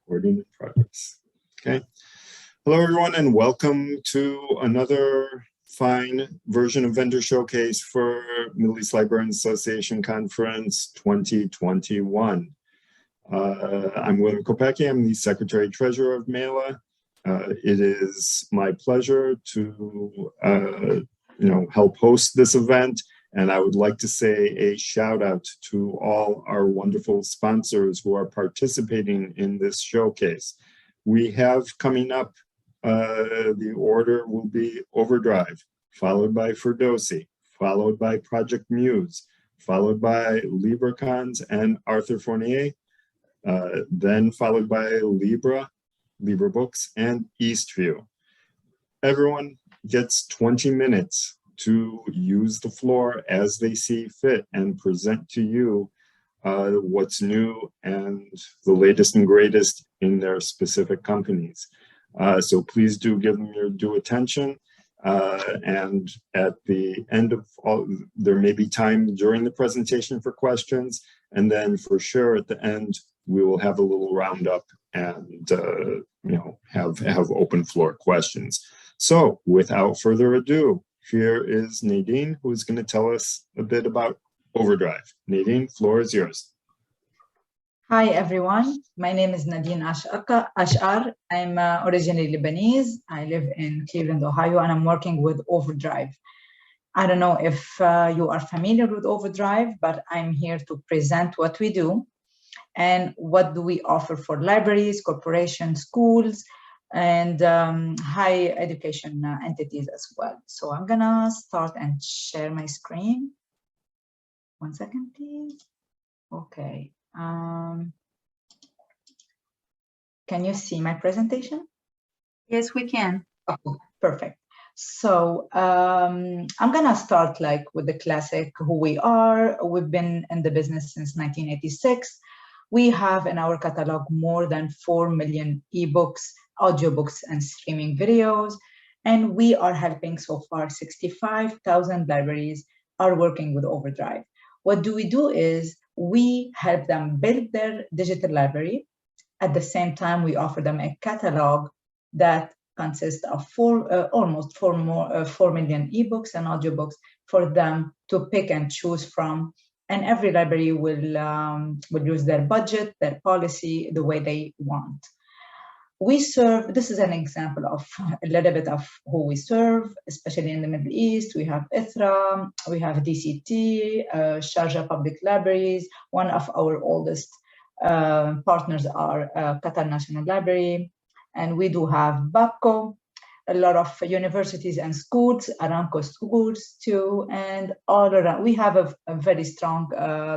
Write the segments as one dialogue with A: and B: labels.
A: Recording in progress. Okay. Hello, everyone, and welcome to another fine version of Vendor Showcase for Middle East Librarians Association Conference 2021. I'm William Kopecki. I'm the Secretary Treasurer of MELA. It is my pleasure to help host this event. And I would like to say a shout out to all our wonderful sponsors who are participating in this showcase. We have coming up, the order will be Overdrive, followed by Ferdosi, followed by Project Muse, followed by Librakons and Arthur Fournier, then followed by Libra Books, and Eastview. Everyone gets 20 minutes to use the floor as they see fit and present to you what's new and the latest and greatest in their specific companies. So please do give them your due attention. And at the end of all, there may be time during the presentation for questions. And then for sure at the end, we will have a little roundup and have open floor questions. So without further ado, here is Nadine, who is going to tell us a bit about Overdrive. Nadine, floor is yours.
B: Hi, everyone. My name is Nadine Ashar. I'm originally Lebanese. I live in Cleveland, Ohio, and I'm working with Overdrive. I don't know if you are familiar with Overdrive, but I'm here to present what we do and what do we offer for libraries, corporations, schools, and higher education entities as well. So I'm gonna start and share my screen. 1 second, please. Okay. Can you see my presentation?
C: Yes, we can.
B: Oh, perfect. So I'm gonna start with the classic who we are. We've been in the business since 1986. We have in our catalog more than 4 million ebooks, audiobooks, and streaming videos. And we are helping so far 65,000 libraries are working with Overdrive. What do we do is we help them build their digital library. At the same time, we offer them a catalog that consists of almost 4 million ebooks and audiobooks for them to pick and choose from. And every library will use their budget, their policy, the way they want. We serve, this is an example of a little bit of who we serve, especially in the Middle East. We have ISRA, we have DCT, Sharjah Public Libraries. One of our oldest partners are Qatar National Library. And we do have BAPCO, a lot of universities and schools, Aramco schools too, and all around. We have a very strong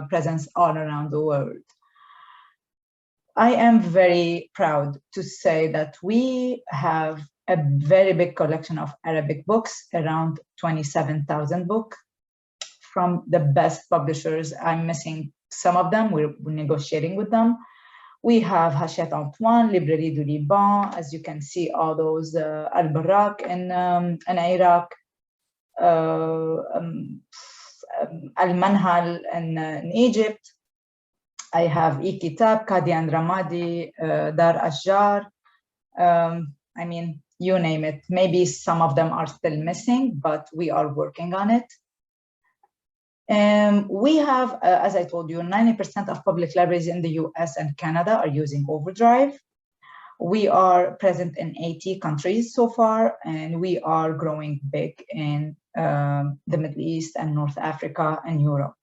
B: presence all around the world. I am very proud to say that we have a very big collection of Arabic books, around 27,000 books from the best publishers. I'm missing some of them, we're negotiating with them. We have Hachette Antoine, Librairie du Liban, as you can see, all those Al-Barrak in Iraq, Al-Manhal in Egypt. I have E-Kitab, Qadi and Ramadi, Dar Ashjar. I mean, you name it. Maybe some of them are still missing, but we are working on it. We have, as I told you, 90% of public libraries in the US and Canada are using Overdrive. We are present in 80 countries so far, and we are growing big in the Middle East and North Africa and Europe.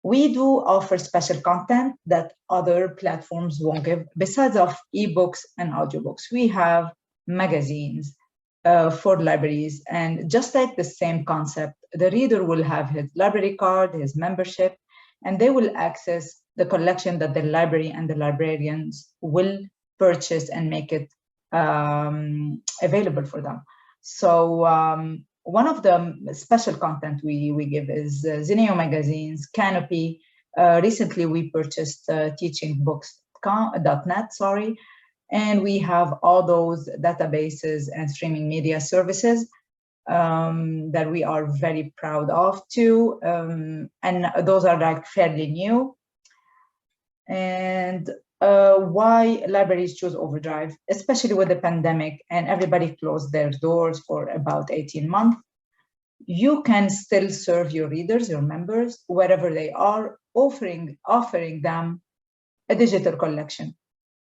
B: We do offer special content that other platforms won't give. Besides of ebooks and audiobooks, we have magazines for libraries, and just like the same concept, the reader will have his library card, his membership, and they will access the collection that the library and the librarians will purchase and make it available for them. So one of the special content we give is Zinio magazines, Canopy. Recently, we purchased teachingbooks.net, and we have all those databases and streaming media services that we are very proud of too. And those are fairly new. And why libraries choose Overdrive, especially with the pandemic and everybody closed their doors for about 18 months. You can still serve your readers, your members, wherever they are, offering them a digital collection.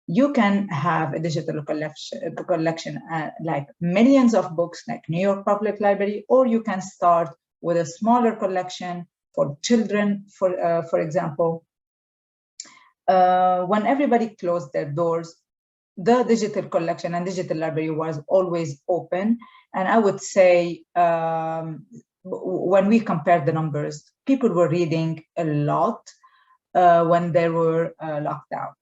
B: You can have a digital collection like millions of books like New York Public Library, or you can start with a smaller collection for children, for example. When everybody closed their doors, the digital collection and digital library was always open. And I would say when we compared the numbers, people were reading a lot when they were locked down.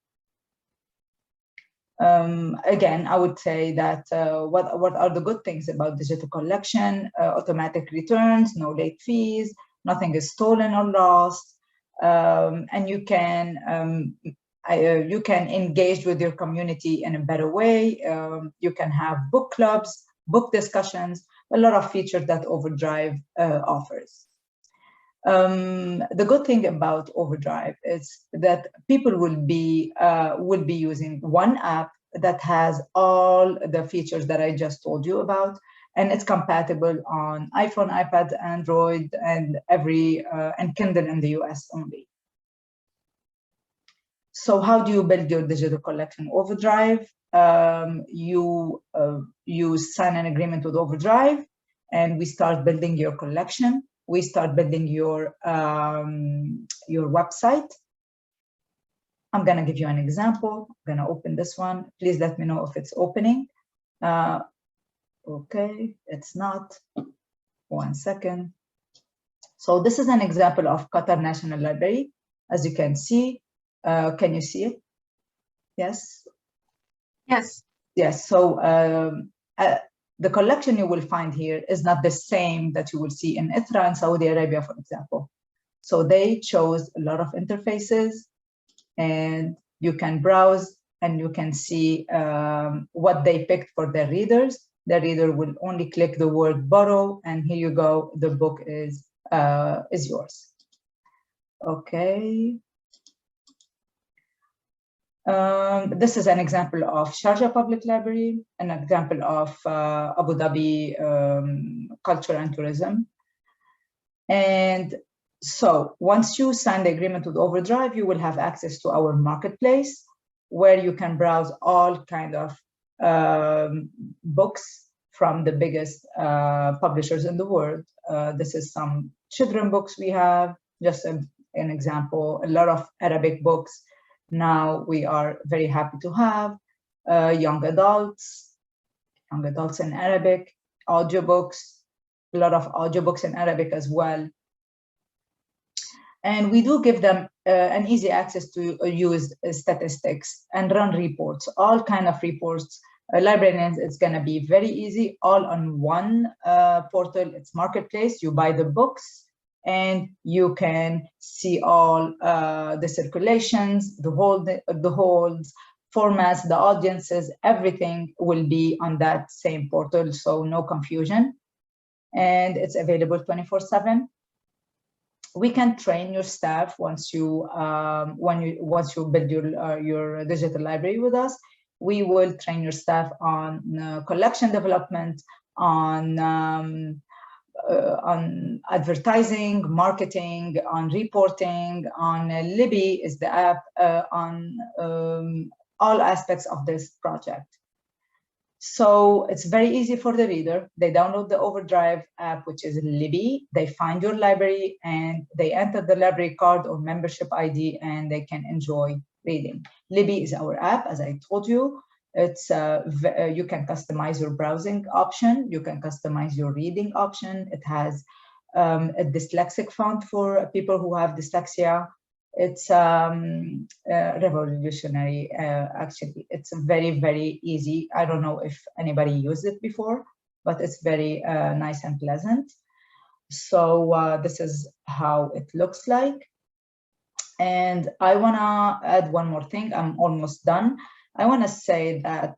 B: Again, I would say that what are the good things about digital collection? Automatic returns, no late fees, nothing is stolen or lost, and you can engage with your community in a better way. You can have book clubs, book discussions, a lot of features that Overdrive offers. The good thing about Overdrive is that people will be using one app that has all the features that I just told you about, and it's compatible on iPhone, iPad, Android, and and Kindle in the US only. So how do you build your digital collection? Overdrive, you sign an agreement with Overdrive, and we start building your collection. We start building your website. I'm gonna give you an example. I'm gonna open this one. Please let me know if it's opening. Okay, it's not. 1 second. So this is an example of Qatar National Library. As you can see, can you see it? Yes?
C: Yes.
B: Yes, so the collection you will find here is not the same that you will see in ITRA and Saudi Arabia, for example. So they chose a lot of interfaces, and you can browse and you can see what they picked for their readers. The reader will only click the word borrow, and here you go, the book is yours. Okay. This is an example of Sharjah Public Library, an example of Abu Dhabi Culture and Tourism. And so once you sign the agreement with Overdrive, you will have access to our marketplace where you can browse all kind of books from the biggest publishers in the world. This is some children books we have, just an example, a lot of Arabic books. Now we are very happy to have young adults in Arabic, audiobooks, a lot of audiobooks in Arabic as well. And we do give them an easy access to use statistics and run reports, all kind of reports. Librarians, it's gonna be very easy, all on one portal. It's marketplace, you buy the books, and you can see all the circulations, the holds, formats, the audiences, everything will be on that same portal, so no confusion. And it's available 24/7. We can train your staff once you build your digital library with us. We will train your staff on collection development, on advertising, marketing, on reporting, on Libby is the app, on all aspects of this project. So it's very easy for the reader. They download the Overdrive app, which is Libby. They find your library and they enter the library card or membership ID, and they can enjoy reading. Libby is our app, as I told you. It's you can customize your browsing option. You can customize your reading option. It has a dyslexic font for people who have dyslexia. It's revolutionary, actually. It's very, very easy. I don't know if anybody used it before, but it's very nice and pleasant. So this is how it looks like. And I wanna add one more thing. I'm almost done. I want to say that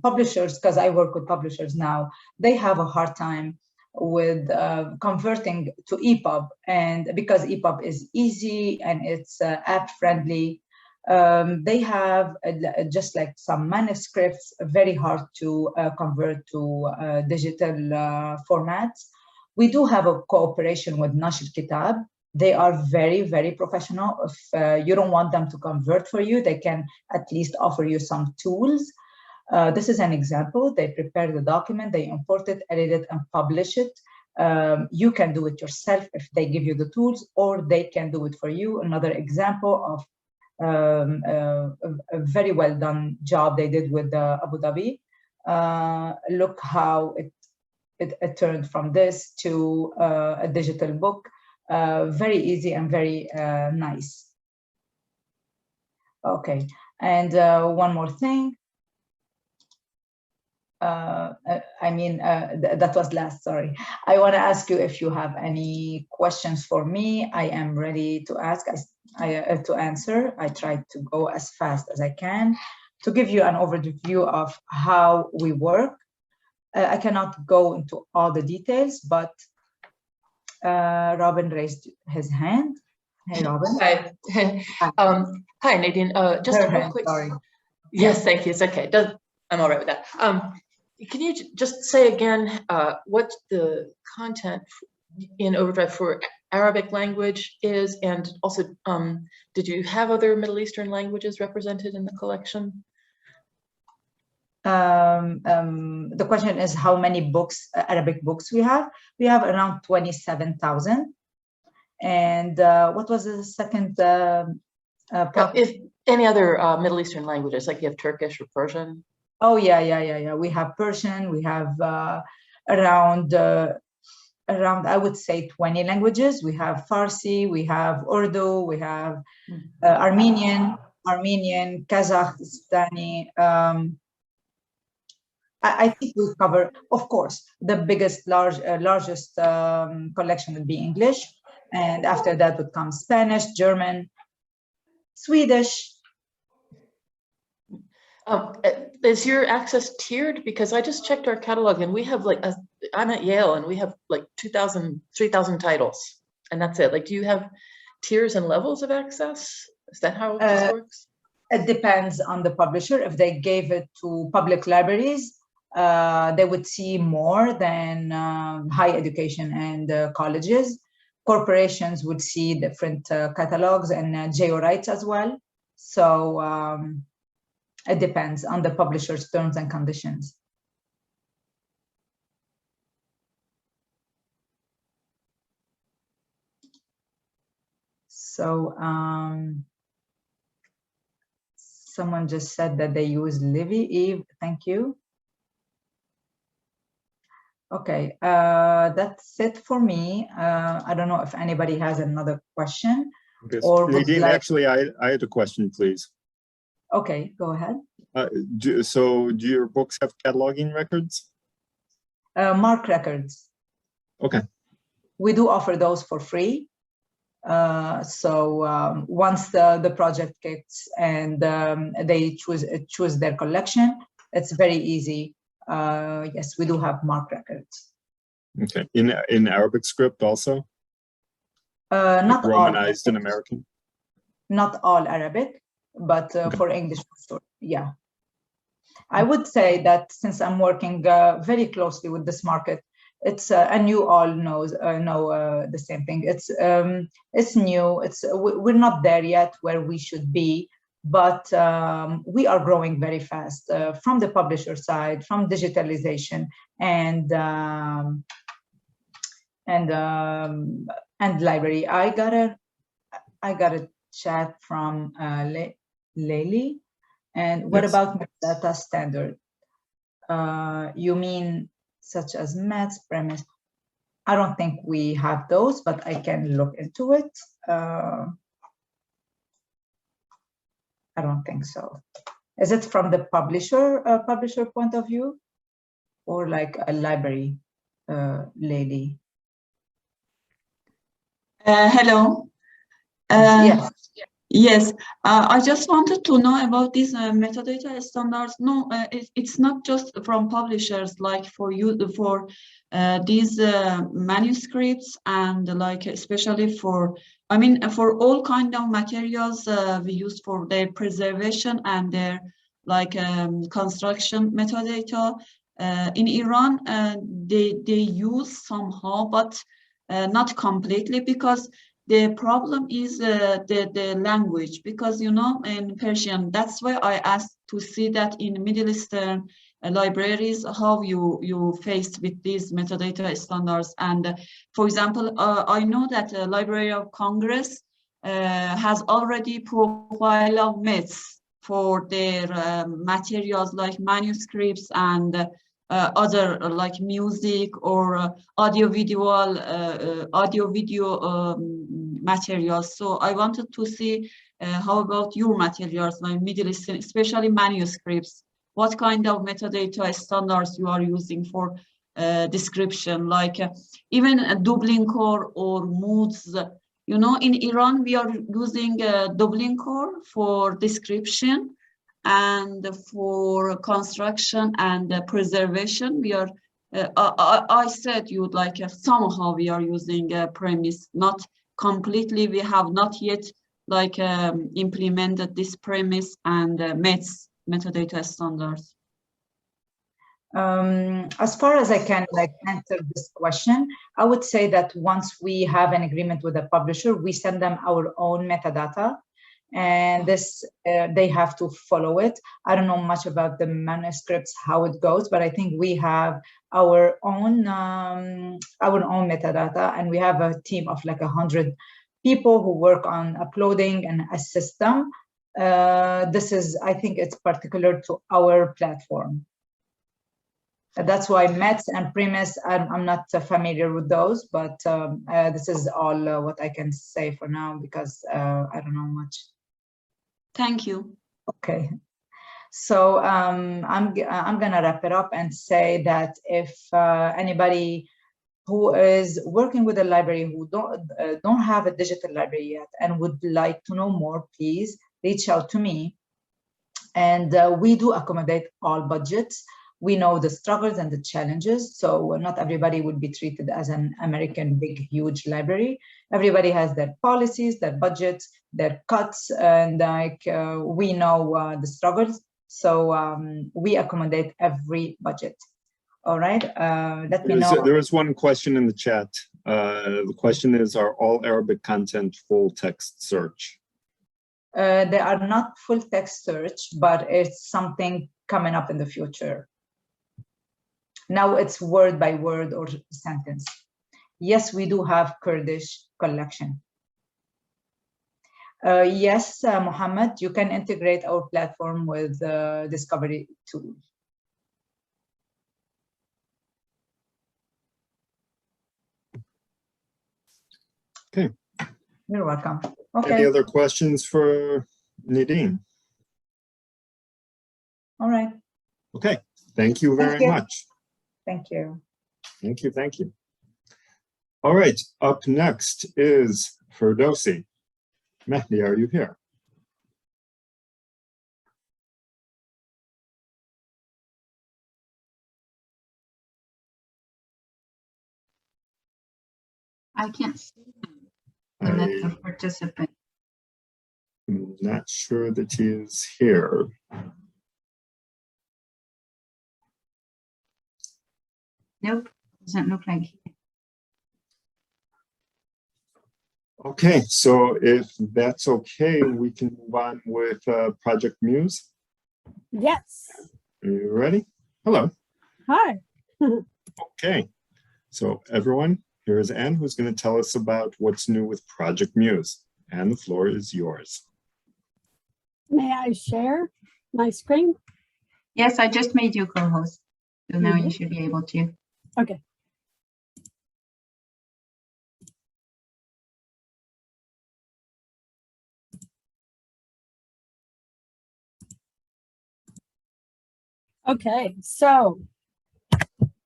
B: publishers, because I work with publishers now, they have a hard time with converting to EPUB, and because EPUB is easy and it's app friendly, They have just like some manuscripts, very hard to convert to digital formats. We do have a cooperation with Nashr Kitab. They are very, very professional. If you don't want them to convert for you, they can at least offer you some tools. This is an example. They prepare the document, they import it, edit it, and publish it. You can do it yourself if they give you the tools, or they can do it for you. Another example of a very well done job they did with Abu Dhabi. Look how it turned from this to a digital book. Very easy and very nice. Okay, and one more thing. That was last, sorry. I want to ask you if you have any questions for me. I am ready to ask, to answer. I try to go as fast as I can to give you an overview of how we work. I cannot go into all the details, but Robin raised his hand. Hey, Robin.
D: Hi. Hi, Nadine. Just a real quick.
B: Sorry.
D: Yes, thank you. It's okay. I'm all right with that. Can you just say again what the content in Overdrive for Arabic language is, and also did you have other Middle Eastern languages represented in the collection?
B: The question is how many books, Arabic books we have. We have around 27,000. And what was the second?
D: If any other Middle Eastern languages, like you have Turkish or Persian?
B: Oh, yeah. We have Persian. We have around, I would say, 20 languages. We have Farsi, we have Urdu, we have Armenian, Kazakhstani. I think we cover, of course, the biggest, largest collection would be English. And after that would come Spanish, German, Swedish.
D: Is your access tiered? Because I just checked our catalog and we have I'm at Yale and we have like 3,000 titles and that's it. Like, do you have tiers and levels of access? Is that how this works?
B: It depends on the publisher. If they gave it to public libraries, they would see more than higher education and colleges. Corporations would see different catalogs and geo rights as well. So it depends on the publisher's terms and conditions. So someone just said that they use Livy. Eve, thank you. Okay, that's it for me. I don't know if anybody has another question.
A: Yes.
B: Or
A: Nadine, actually, I had a question, please.
B: Okay, go ahead.
A: So do your books have cataloging records?
B: Mark records.
A: Okay.
B: We do offer those for free. So once the project kicks and they choose their collection, it's very easy. Yes, we do have mark records.
A: Okay. In Arabic script also?
B: Not
A: Romanized
B: all,
A: in American?
B: Not all Arabic, but okay. For English, yeah. I would say that since I'm working very closely with this market, it's and you all know the same thing. It's new. We're not there yet where we should be, but we are growing very fast from the publisher side, from digitalization and library. I got a chat from Layli. And what
A: yes.
B: about Metadata Standard? You mean such as maths, premise? I don't think we have those, but I can look into it. I don't think so. Is it from the publisher point of view, or like a library lady?
E: Hello.
B: Yes.
E: Yes, I just wanted to know about these metadata standards. No, it's not just from publishers, like for you, for these manuscripts, and like especially for I mean, for all kind of materials we use for their preservation and their like construction metadata. In Iran, they use somehow, but not completely, because the problem is the language, because you know in Persian. That's why I asked to see that in Middle Eastern libraries how you faced with these metadata standards. And for example, I know that Library of Congress has already profile of MITs for their materials like manuscripts and other like music or audio video materials. So I wanted to see how about your materials like Middle Eastern, especially manuscripts. What kind of metadata standards you are using for description, like even a Dublin core or moods. You know, in Iran, we are using Dublin core for description and for construction and preservation. We are, I said you would like somehow we are using a premise, not completely. We have not yet like implemented this premise and METS metadata standards.
B: As far as I can like answer this question, I would say that once we have an agreement with a publisher, we send them our own metadata, and this they have to follow it. I don't know much about the manuscripts, how it goes, but I think we have our own metadata, and we have a team of like 100 people who work on uploading and assist them. This is, I think it's particular to our platform. That's why METS and premise, I'm not familiar with those, but this is all what I can say for now, because I don't know much.
E: Thank you.
B: Okay, so I'm gonna wrap it up and say that if anybody who is working with a library who don't have a digital library yet and would like to know more, please reach out to me. And we do accommodate all budgets. We know the struggles and the challenges, so not everybody would be treated as an American big, huge library. Everybody has their policies, their budgets, their cuts, and like we know the struggles. So we accommodate every budget. All right, let me know.
A: There is one question in the chat. The question is, are all Arabic content full text search?
B: They are not full text search, but it's something coming up in the future. Now it's word by word or sentence. Yes, we do have Kurdish collection. Yes, Mohammed, you can integrate our platform with Discovery tool.
A: Okay.
B: You're welcome. Okay.
A: Any other questions for Nadine?
B: All right.
A: Okay. Thank you very much.
B: Thank you.
A: Thank you. Thank you. All right. Up next is Ferdosi. Mehdi, are you here?
C: I can't see him. Let the participant.
A: I'm not sure that he is here.
C: Nope, doesn't look like he.
A: Okay, so if that's okay, we can move on with Project Muse.
F: Yes.
A: Are you ready? Hello.
F: Hi.
A: Okay, so everyone, here is Anne, who's going to tell us about what's new with Project Muse. And the floor is yours.
F: May I share my screen?
C: Yes, I just made you co-host. So now you should be able to.
F: Okay. Okay, so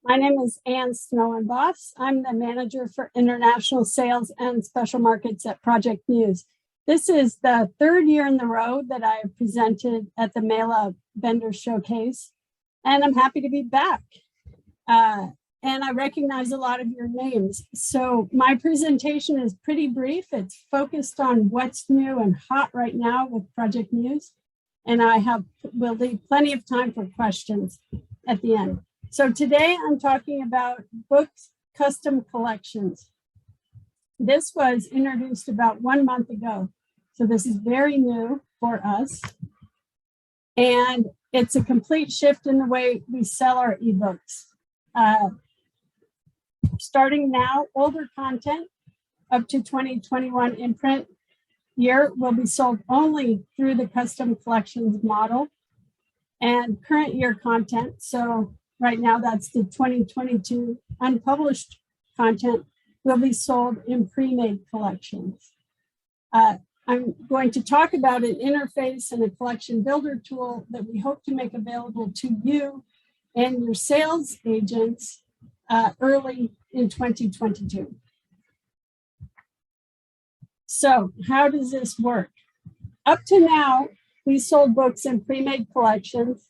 F: my name is Ann Snowenboss. I'm the manager for international sales and special markets at Project Muse. This is the third year in a row that I have presented at the MELA Vendor Showcase, and I'm happy to be back. and I recognize a lot of your names. So my presentation is pretty brief. It's focused on what's new and hot right now with Project Muse. And will leave plenty of time for questions at the end. So today I'm talking about books custom collections. This was introduced about 1 month ago. So this is very new for us. And it's a complete shift in the way we sell our ebooks. Starting now, older content up to 2021 imprint year will be sold only through the custom collections model, and current year content, so right now that's the 2022 unpublished content, will be sold in pre-made collections. I'm going to talk about an interface and a collection builder tool that we hope to make available to you and your sales agents early in 2022. So how does this work? Up to now, we sold books in pre-made collections,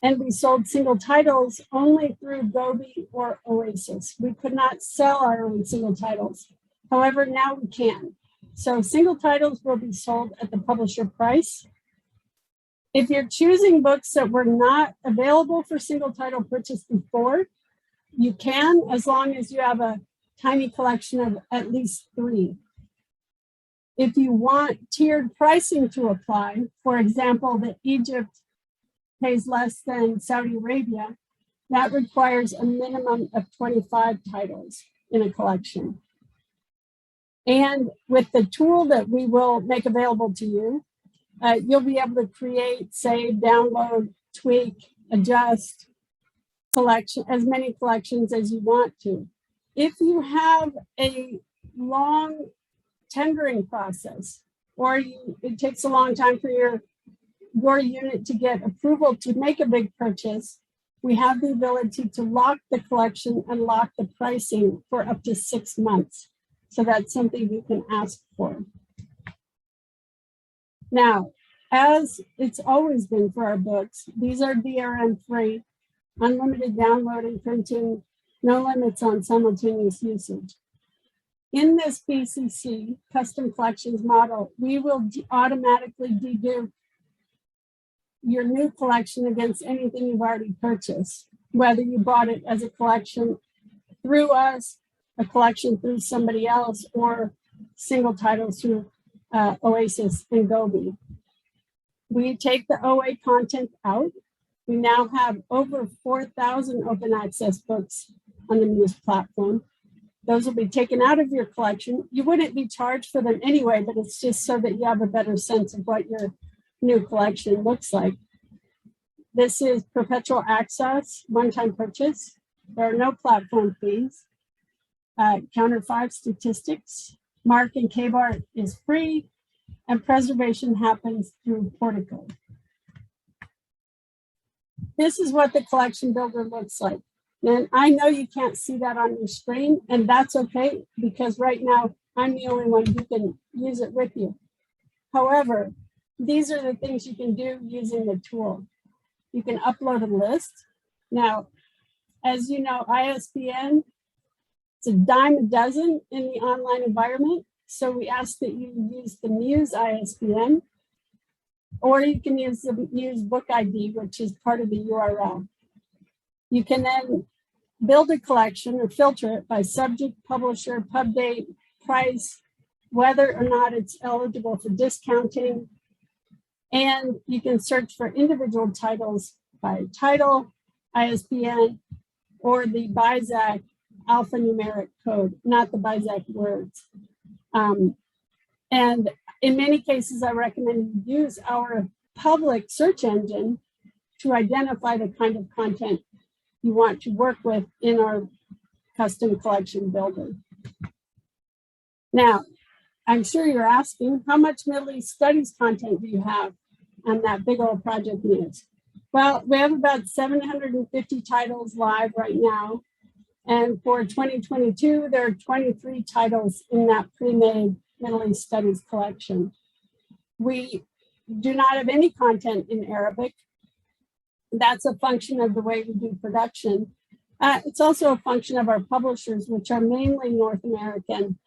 F: and we sold single titles only through Gobi or Oasis. We could not sell our own single titles. However, now we can. So single titles will be sold at the publisher price. If you're choosing books that were not available for single title purchase before, you can, as long as you have a tiny collection of at least 3. If you want tiered pricing to apply, for example, that Egypt pays less than Saudi Arabia, that requires a minimum of 25 titles in a collection. And with the tool that we will make available to you, you'll be able to create, save, download, tweak, adjust collection, as many collections as you want to. If you have a long tendering process, or it takes a long time for your unit to get approval to make a big purchase, we have the ability to lock the collection and lock the pricing for up to 6 months. So that's something you can ask for. Now, as it's always been for our books, these are DRM free, unlimited downloading, printing, no limits on simultaneous usage. In this BCC custom collections model, we will automatically dedupe your new collection against anything you've already purchased, whether you bought it as a collection through us, a collection through somebody else, or single titles through Oasis and Gobi. We take the OA content out. We now have over 4,000 open access books on the Muse platform. Those will be taken out of your collection. You wouldn't be charged for them anyway, but it's just so that you have a better sense of what your new collection looks like. This is perpetual access, one-time purchase. There are no platform fees. Counter 5 statistics. Mark and KBAR is free, and preservation happens through Portico. This is what the collection builder looks like. And I know you can't see that on your screen, and that's okay, because right now I'm the only one who can use it with you. However, these are the things you can do using the tool. You can upload a list. Now, as you know, ISBN, it's a dime a dozen in the online environment. So we ask that you use the Muse ISBN, or you can use the Muse book ID, which is part of the URL. You can then build a collection or filter it by subject, publisher, pub date, price, whether or not it's eligible for discounting. And you can search for individual titles by title, ISBN, or the BISAC alphanumeric code, not the BISAC words. And in many cases, I recommend you use our public search engine to identify the kind of content you want to work with in our custom collection builder. Now, I'm sure you're asking, how much Middle East studies content do you have on that big old Project Muse? Well, we have about 750 titles live right now. And for 2022, there are 23 titles in that pre-made Middle East Studies collection. We do not have any content in Arabic. That's a function of the way we do production. It's also a function of our publishers, which are mainly North American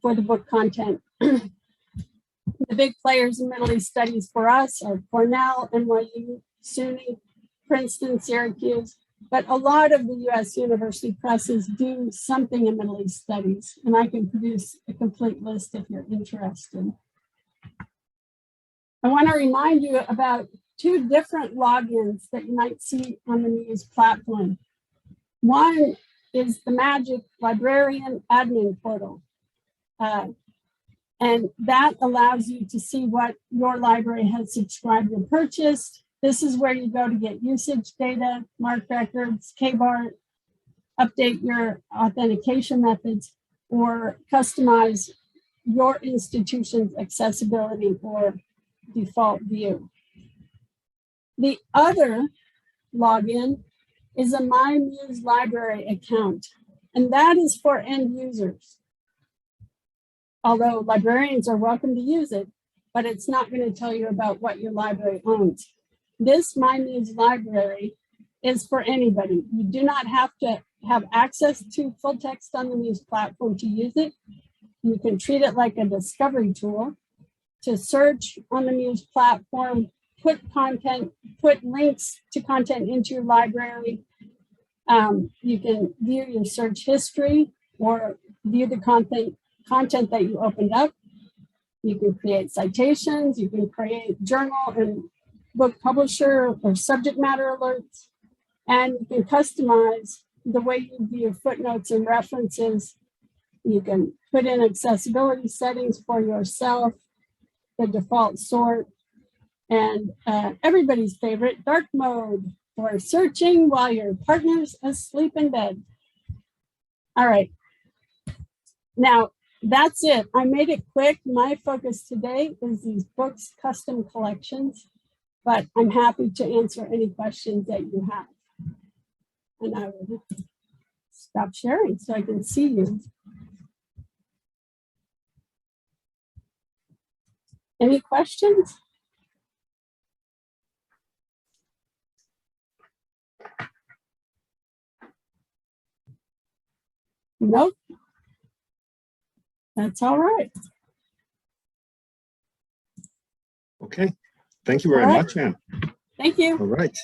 F: for the book content. The big players in Middle East studies for us are Cornell, NYU, SUNY, Princeton, Syracuse, but a lot of the US university presses do something in Middle East studies, and I can produce a complete list if you're interested. I want to remind you about two different logins that you might see on the Muse platform. One is the Magic Librarian admin portal. And that allows you to see what your library has subscribed or purchased. This is where you go to get usage data, mark records, KBAR, update your authentication methods, or customize your institution's accessibility or default view. The other login is a My Muse library account, and that is for end users. Although librarians are welcome to use it, but it's not going to tell you about what your library owns. This My Muse library is for anybody. You do not have to have access to full text on the Muse platform to use it. You can treat it like a discovery tool to search on the Muse platform, put links to content into your library. You can view your search history or view the content that you opened up. You can create citations, you can create journal and book publisher or subject matter alerts, and you can customize the way you view footnotes and references. You can put in accessibility settings for yourself, the default sort, and everybody's favorite, dark mode for searching while your partner's asleep in bed. All right. Now, that's it. I made it quick. My focus today is these books custom collections, but I'm happy to answer any questions that you have. And I will stop sharing so I can see you. Any questions? Nope. That's all right.
A: Okay, thank you very much, Anne.
F: Thank you.
A: All right,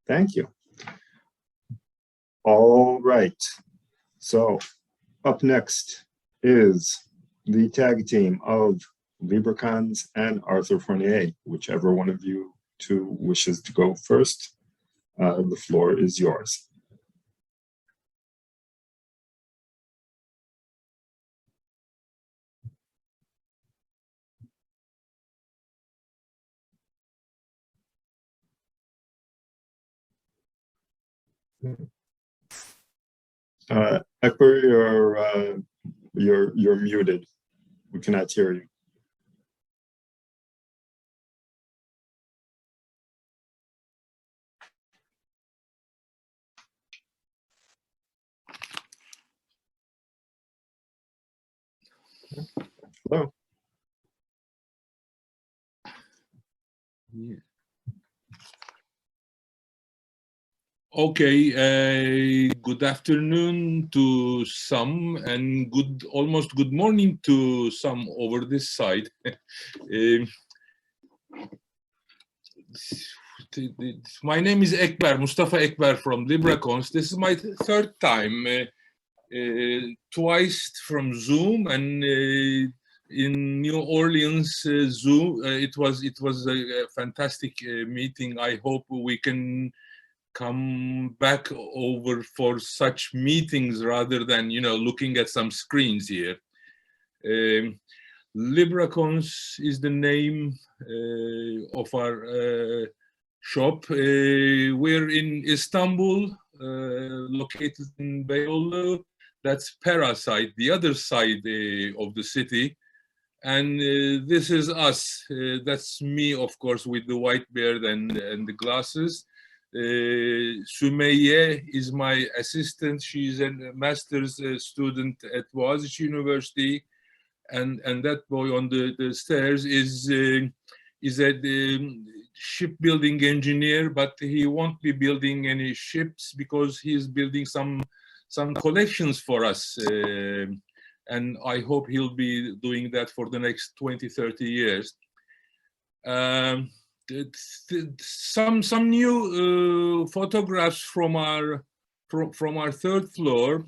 A: thank you. All right, so up next is the tag team of Librakons and Arthur Fournier. Whichever one of you two wishes to go first, the floor is yours. Ekber, you're muted. We cannot hear you. Hello.
G: Yeah. Okay, good afternoon to some and almost good morning to some over this side. My name is Ekber, Mustafa Ekber from Librakons. This is my third time, twice from Zoom and in New Orleans, Zoom. It was a fantastic meeting. I hope we can come back over for such meetings rather than, looking at some screens here. Librakons is the name of our shop. We're in Istanbul, located in Beyoğlu. That's Pera side, the other side of the city. And this is us. That's me, of course, with the white beard and the glasses. Sümeyye is my assistant. She's a master's student at Boğaziçi University, and that boy on the stairs is shipbuilding engineer, but he won't be building any ships because he's building some collections for us. And I hope he'll be doing that for the next 20, 30 years. Some new photographs from our third floor,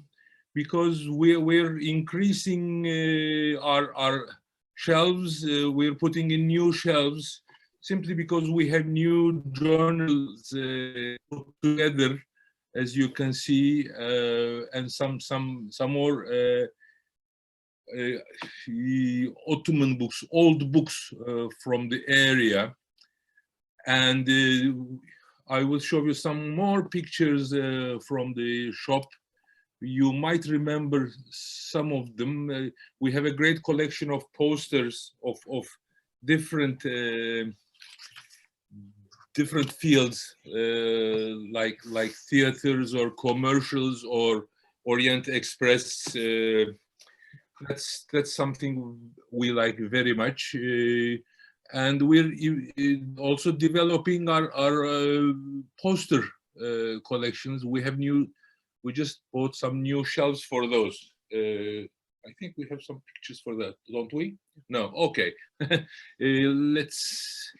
G: because we're increasing our shelves. We're putting in new shelves simply because we have new journals put together, as you can see, and some more Ottoman books, old books from the area. And I will show you some more pictures from the shop. You might remember some of them. We have a great collection of posters of different fields, like theaters or commercials or Orient Express. That's something we like very much. And we're also developing our poster collections. We just bought some new shelves for those. I think we have some pictures for that, don't we? No, okay. This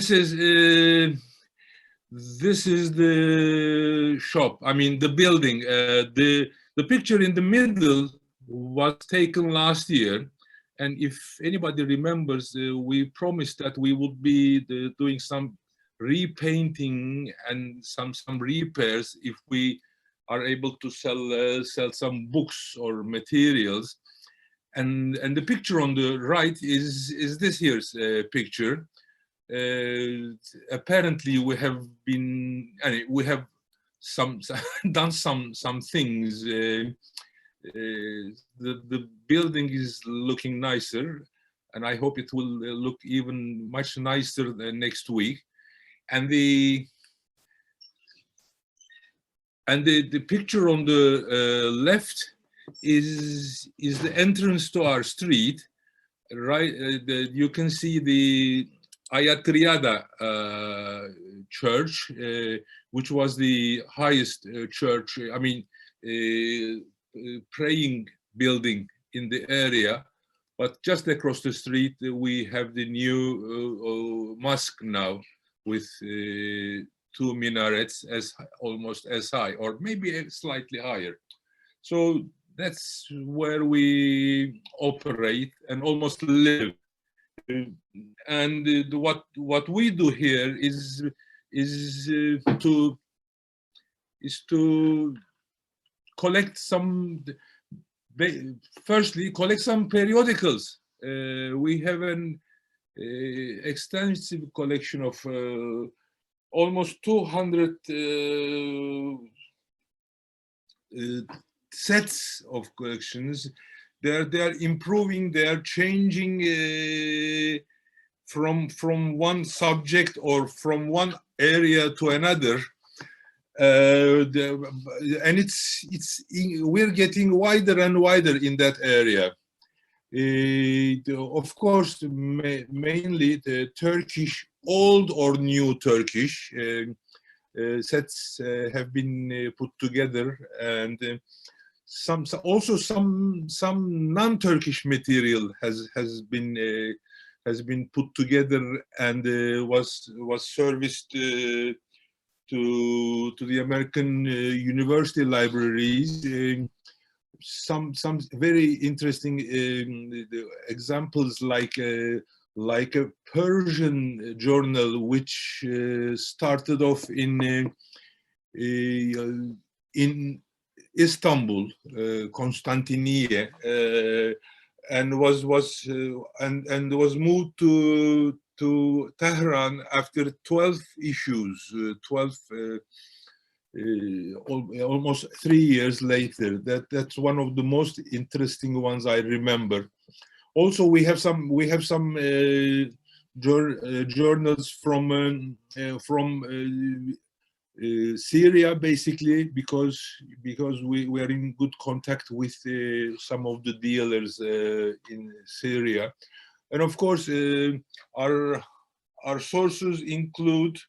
G: is the shop. I mean, the building. The picture in the middle was taken last year. And if anybody remembers, we promised that we would be doing some repainting and some repairs if we are able to sell some books or materials. And the picture on the right is this year's picture. Apparently we have done some things. The building is looking nicer, and I hope it will look even much nicer next week. And the picture on the left is the entrance to our street. Right, you can see the Ayatriada church, which was the highest church. I mean, praying building in the area, but just across the street we have the new mosque now with 2 minarets almost as high, or maybe slightly higher. So that's where we operate and almost live. And what we do here is to collect firstly collect some periodicals. We have an extensive collection of almost 200 sets of collections. They are improving, they are changing from one subject or from one area to another. And we're getting wider and wider in that area. Of course, mainly the Turkish, old or new Turkish sets have been put together, and also some non-Turkish material has been put together and was serviced to the American university libraries. Some very interesting examples, like a Persian journal which started off in Istanbul, Constantiniye, and was moved to Tehran after 12 issues, almost 3 years later. That's one of the most interesting ones I remember. Also, we have some journals from Syria, basically, because we are in good contact with some of the dealers in Syria. And of course, our our sources include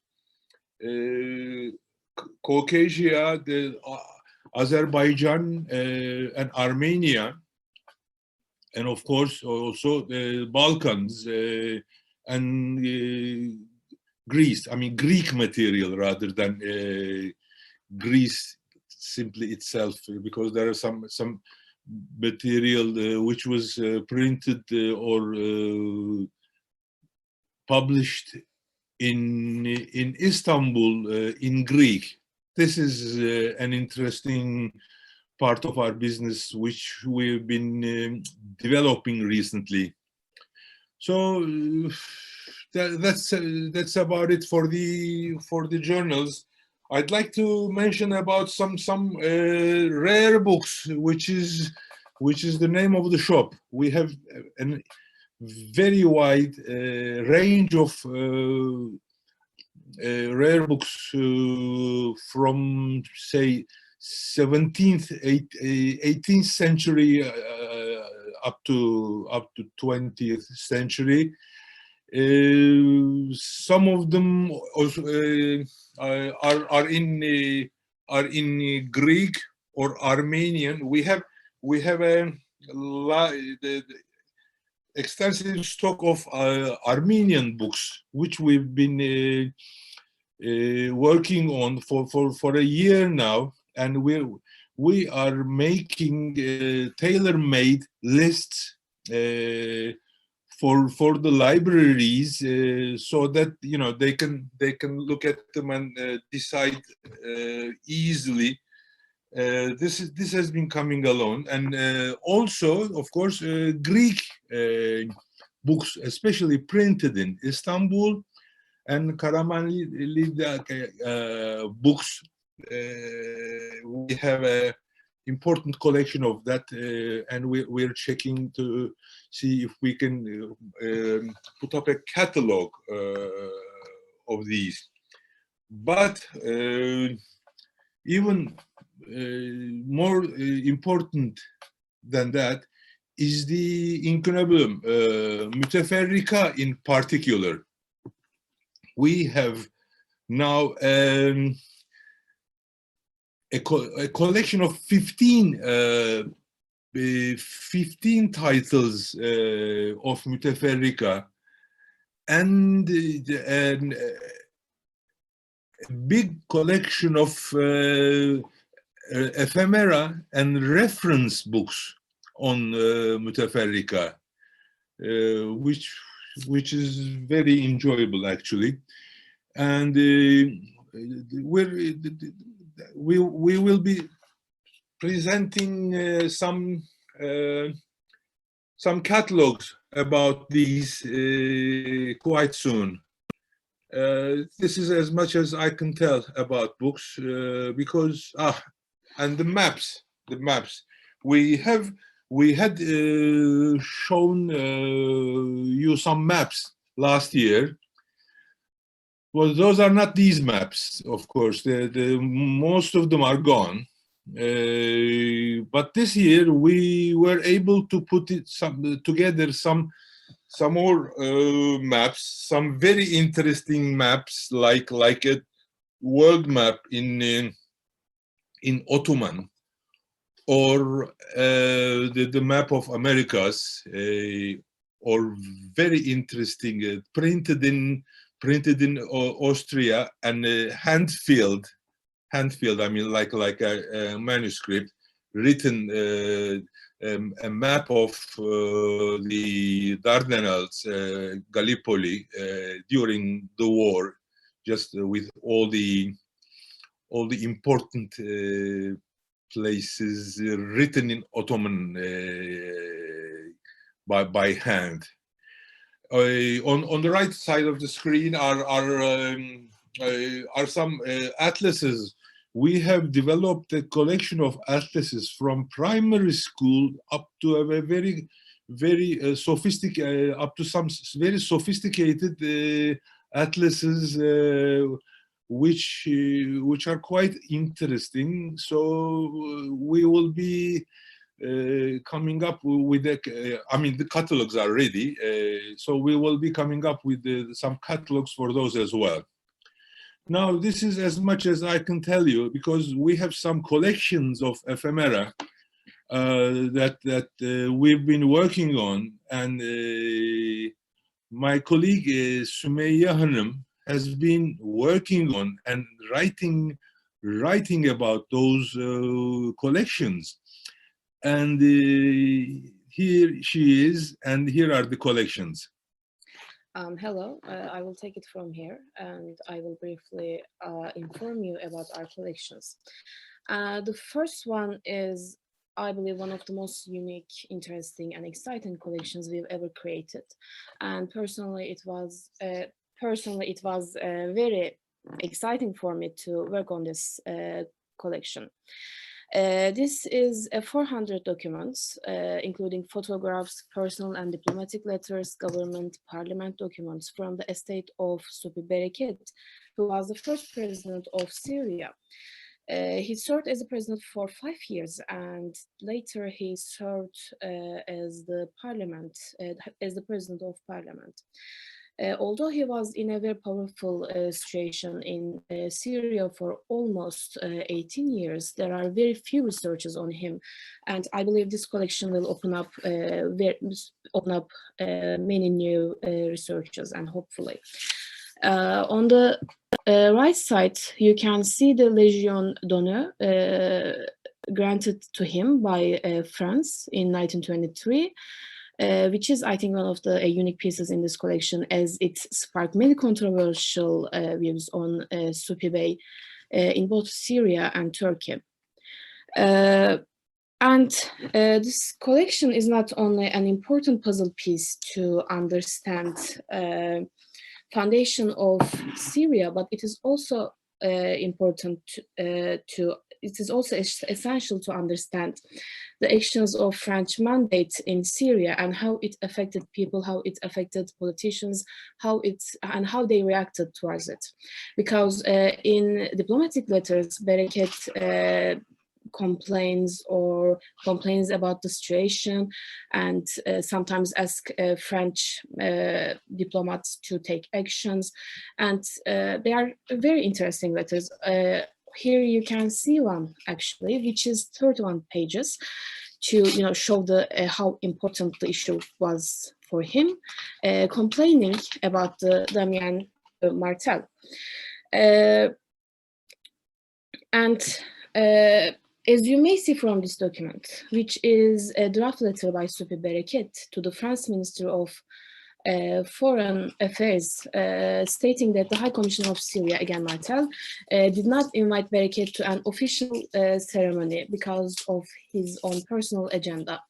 G: Caucasia, Azerbaijan, and Armenia, and of course also the Balkans and Greece. I mean Greek material rather than Greece simply itself, because there are some material which was printed or published in Istanbul in Greek. This is an interesting part of our business which we've been developing recently. So that's about it for the journals. I'd like to mention about some rare books, which is the name of the shop. We have a very wide range of rare books from, say, 17th, 18th century up to 20th century. Some of them also, are in Greek or Armenian. We have the extensive stock of Armenian books, which we've been working on for a year now, and we are making tailor-made lists for the libraries, so that they can look at them and decide easily. This has been coming along, and also, of course, Greek books, especially printed in Istanbul, and Karamanli books. We have an important collection of that, and we're checking to see if we can put up a catalog of these. But even more important than that is the incunabulum, Müteferrika in particular. We have now a collection of 15 titles of Müteferrika, and a big collection of ephemera and reference books on Müteferrika, which is very enjoyable actually. And we will be presenting some catalogs about these quite soon. This is as much as I can tell about books, because and the maps. We had shown you some maps last year. Well, those are not these maps, of course. The most of them are gone. But this year we were able to put together some more maps, some very interesting maps, like a world map in Ottoman, or the map of Americas, or very interesting, printed in Austria, and hand-filled. I mean, like a manuscript, written a map of the Dardanelles, Gallipoli, during the war, just with all the important places written in Ottoman by hand. On the right side of the screen are some atlases. We have developed a collection of atlases from primary school up to a very sophisticated, up to some very sophisticated atlases, which are quite interesting. So we will be coming up with the catalogs are ready, so we will be coming up with some catalogs for those as well. Now, this is as much as I can tell you, because we have some collections of ephemera that we've been working on, and my colleague Sümeyye Hanım has been working on and writing about those collections. And here she is, and here are the collections.
H: Hello, I will take it from here, and I will briefly inform you about our collections. The first one is, I believe, one of the most unique, interesting, and exciting collections we've ever created. And personally, it was very exciting for me to work on this collection. This is 400 documents, including photographs, personal and diplomatic letters, government, parliament documents from the estate of Supi Bereket, who was the first president of Syria. He served as a president for 5 years, and later he served as the president of parliament. Although he was in a very powerful situation in Syria for almost 18 years, there are very few researches on him, and I believe this collection will open up many new researchers, and hopefully. On the right side, you can see the Légion d'honneur granted to him by France in 1923. Which is, I think, one of the unique pieces in this collection, as it sparked many controversial views on Supi Bey in both Syria and Turkey. This collection is not only an important puzzle piece to understand foundation of Syria, but it is also essential to understand the actions of French mandate in Syria and how it affected people, how it affected politicians, how they reacted towards it. Because in diplomatic letters, Bereket complains about the situation, and sometimes ask French diplomats to take actions, and they are very interesting letters. Here you can see one actually, which is 31 pages, to show how important the issue was for him, complaining about the Damien Martel. As you may see from this document, which is a draft letter by Supi Bereket to the French Minister of Foreign Affairs, stating that the High Commissioner of Syria, again Martel, did not invite Bereket to an official ceremony because of his own personal agenda.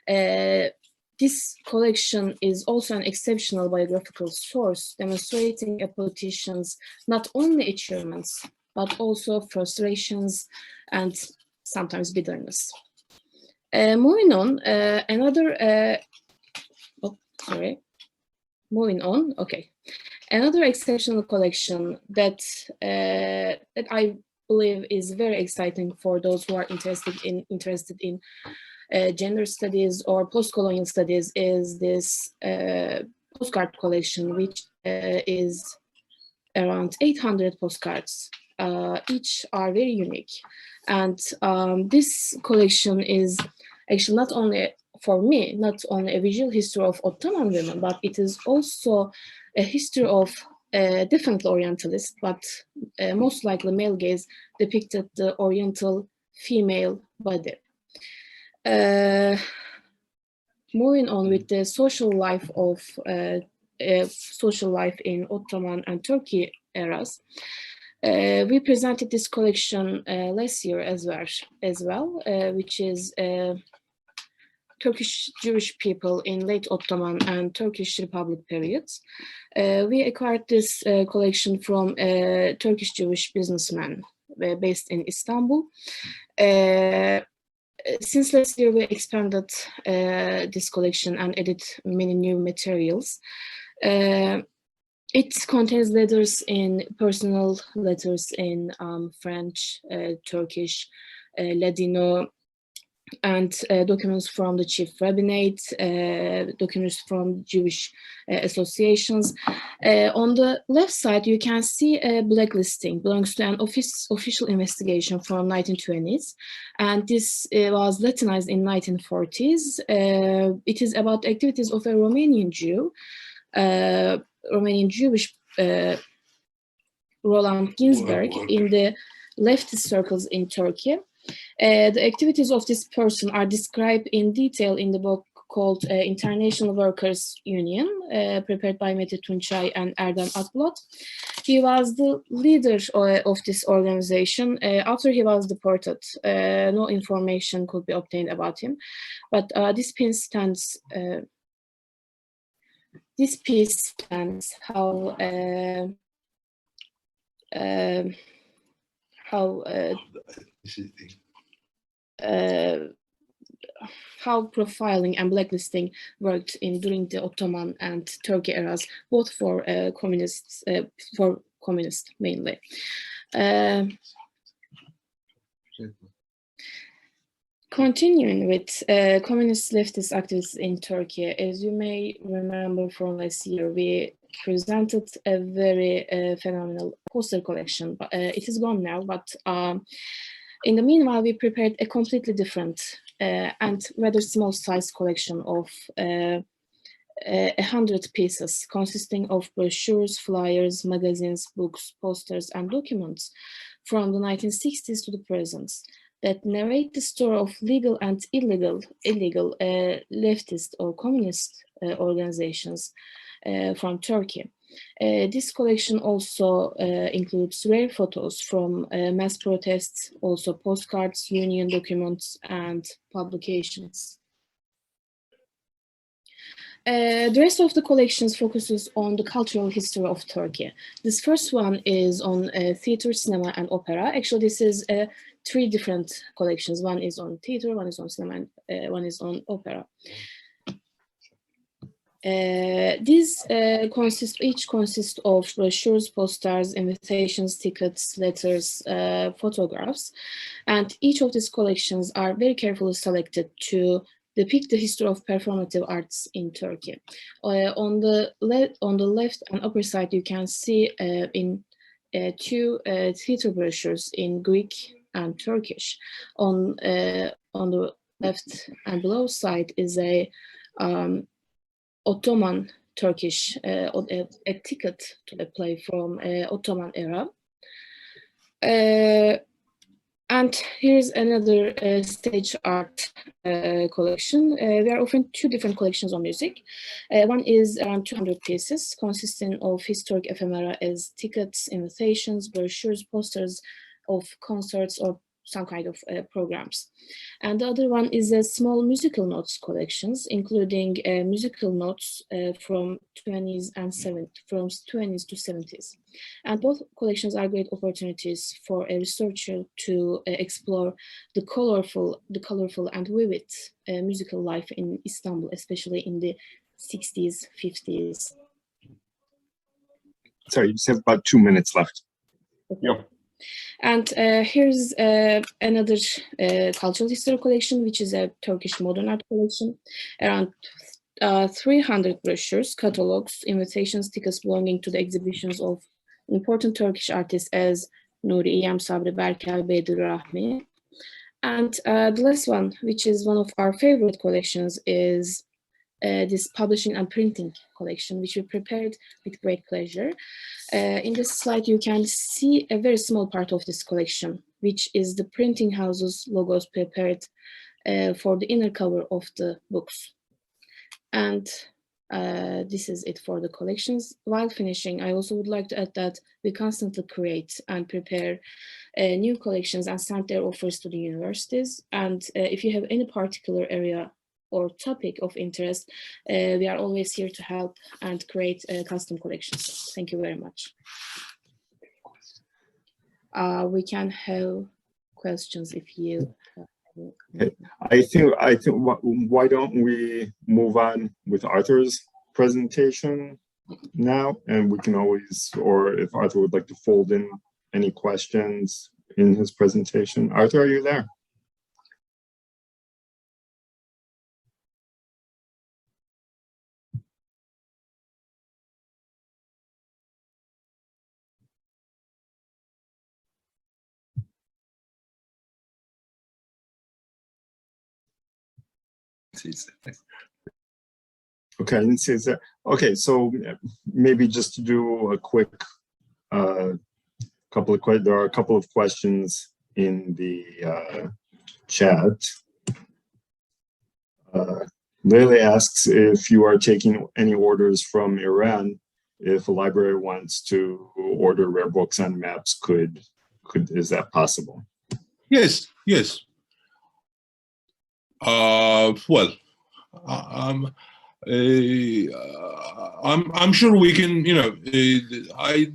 H: This collection is also an exceptional biographical source, demonstrating a politician's not only achievements, but also frustrations and sometimes bitterness. Moving on, another exceptional collection that I believe is very exciting for those who are interested in gender studies or post-colonial studies is this postcard collection, which is around 800 postcards. Each are very unique, and this collection is actually not only a visual history of Ottoman women, but it is also a history of definitely Orientalist, but most likely male gaze depicted the Oriental female body. Moving on with the social life in Ottoman and Turkey eras. We presented this collection last year as well, which is Turkish Jewish people in late Ottoman and Turkish Republic periods. We acquired this collection from a Turkish Jewish businessman based in Istanbul. Since last year, we expanded this collection and added many new materials. It contains personal letters in French, Turkish, Ladino, and documents from the chief rabbinate, documents from Jewish associations. On the left side, you can see a blacklisting belongs to an official investigation from 1920s, and this was Latinized in 1940s. It is about activities of a Romanian Jew, Romanian Jewish Roland Ginsberg in the leftist circles in Turkey. The activities of this person are described in detail in the book called International Workers Union, prepared by Mete Tunçay and Erdem Akbulut. He was the leader of this organization. After he was deported, no information could be obtained about him, but this piece stands how profiling and blacklisting worked during the Ottoman and Turkey eras, both for communists mainly. Continuing with communist leftist activists in Turkey, as you may remember from last year, we presented a very phenomenal poster collection. It is gone now, but in the meanwhile, we prepared a completely different and rather small size collection of 100 pieces consisting of brochures, flyers, magazines, books, posters, and documents from the 1960s to the present that narrate the story of legal and illegal leftist or communist organizations from Turkey. This collection also includes rare photos from mass protests, also postcards, union documents, and publications. The rest of the collections focuses on the cultural history of Turkey. This first one is on theater, cinema, and opera. Actually, this is 3 different collections. One is on theater, one is on cinema, and one is on opera. These each consist of brochures, posters, invitations, tickets, letters, photographs, and each of these collections are very carefully selected to depict the history of performative arts in Turkey. On the left and upper side, you can see in 2 theater brochures in Greek and Turkish. On the left and below side is a Ottoman Turkish a ticket to the play from Ottoman era. And here's another stage art collection. We are offering 2 different collections on music. One is around 200 pieces consisting of historic ephemera as tickets, invitations, brochures, posters of concerts or some kind of programs. And the other one is a small musical notes collections, including musical notes from 20s to 70s. And both collections are great opportunities for a researcher to explore the colorful and vivid musical life in Istanbul, especially in the 60s, 50s.
A: Sorry, you just have about 2 minutes left.
H: Okay. Yep. And here's another cultural history collection, which is a Turkish modern art collection. Around 300 brochures, catalogs, invitations, tickets belonging to the exhibitions of important Turkish artists as Nuri, Iyam Sabri, Berkel, Bedir Rahmi. And the last one, which is one of our favorite collections, is this publishing and printing collection, which we prepared with great pleasure. In this slide, you can see a very small part of this collection, which is the printing house's logos prepared for the inner cover of the books. And this is it for the collections. While finishing, I also would like to add that we constantly create and prepare new collections and send their offers to the universities. And if you have any particular area or topic of interest, we are always here to help and create custom collections. Thank you very much. We can have questions if you.
A: Okay. I think why don't we move on with Arthur's presentation now, and we can always, or if Arthur would like to fold in any questions in his presentation. Arthur, are you there? Okay, I didn't see it there. Okay, so maybe just to do a quick there are a couple of questions in the chat. Lele asks if you are taking any orders from Iran. If a library wants to order rare books on maps, is that possible?
G: Yes, yes. Well, I'm sure we can. I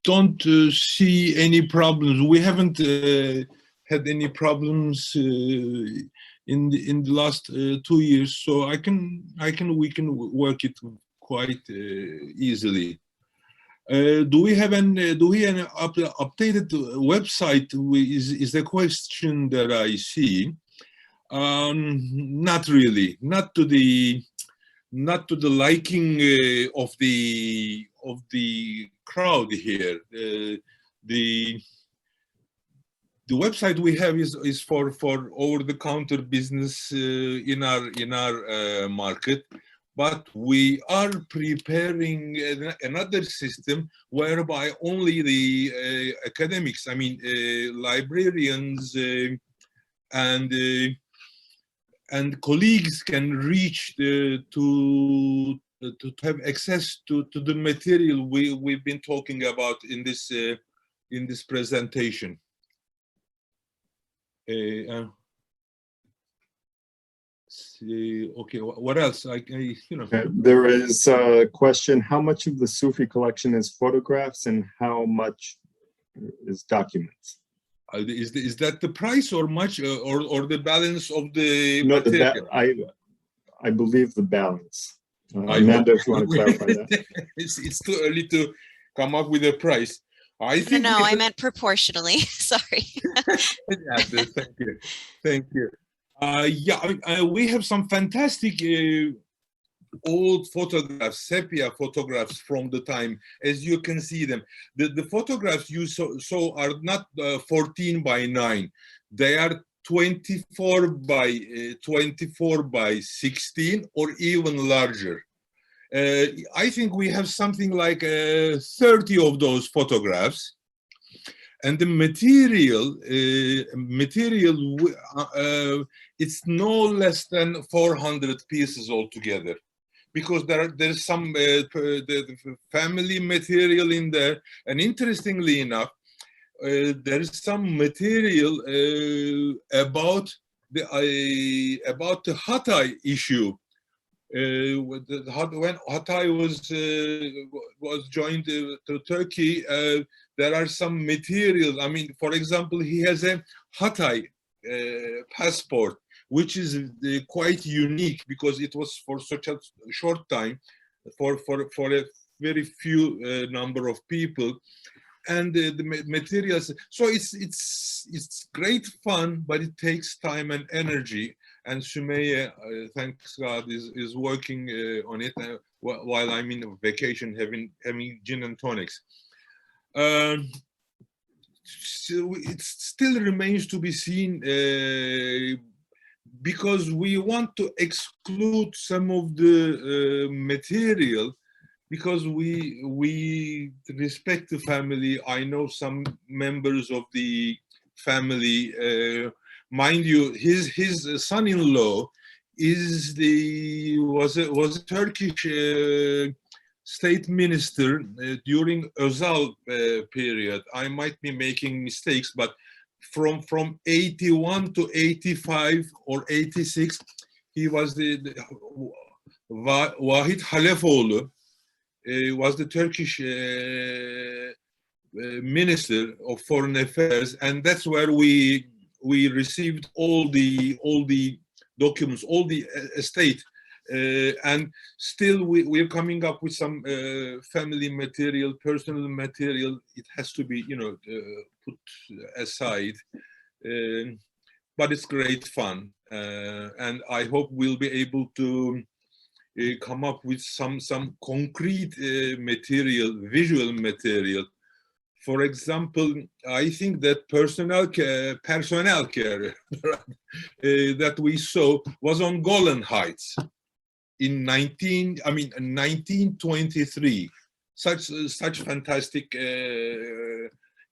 G: don't see any problems. We haven't had any problems in the last 2 years, so we can work it quite easily. Do we have an updated website? Is the question that I see? Not really. Not to the liking of the crowd here. The website we have is for over-the-counter business in our market. But we are preparing another system whereby only the academics, I mean, librarians and colleagues can reach to have access to the material we've been talking about in this presentation. Okay, what else?
A: There is a question: how much of the Sufi collection is photographs, and how much is documents?
G: Is that the price, or much, or the balance of the
A: no,
G: material?
A: I believe the balance. Amanda, if you want to clarify that.
G: It's too early to come up with a price. I think
I: no, I meant proportionally. Sorry.
G: Thank you. We have some fantastic old photographs, sepia photographs from the time, as you can see them. The photographs you saw are not 14 by 9. They are 24 by 16 or even larger. I think we have something like 30 of those photographs. And the material, it's no less than 400 pieces altogether, because there's some the family material in there, and interestingly enough, there's some material about the Hatay issue. When Hatay was joined to Turkey, there are some materials. I mean, for example, he has a Hatay passport, which is quite unique because it was for such a short time, for a very few number of people, and the materials. So it's great fun, but it takes time and energy. And Sümeyye, thanks God, is working on it while I'm in vacation, having gin and tonics. So it still remains to be seen, because we want to exclude some of the material, because we respect the family. I know some members of the family. Mind you, his son-in-law was a Turkish state minister during Özal period. I might be making mistakes, but from 81 to 85 or 86, he was the Vahit Halefoğlu was the Turkish minister of foreign affairs, and that's where we received all the documents, all the estate, and still we're coming up with some family material, personal material. It has to be, put aside, but it's great fun, and I hope we'll be able to come up with some concrete material, visual material For example, I think that personnel care that we saw was on Golan Heights in 1923. Such fantastic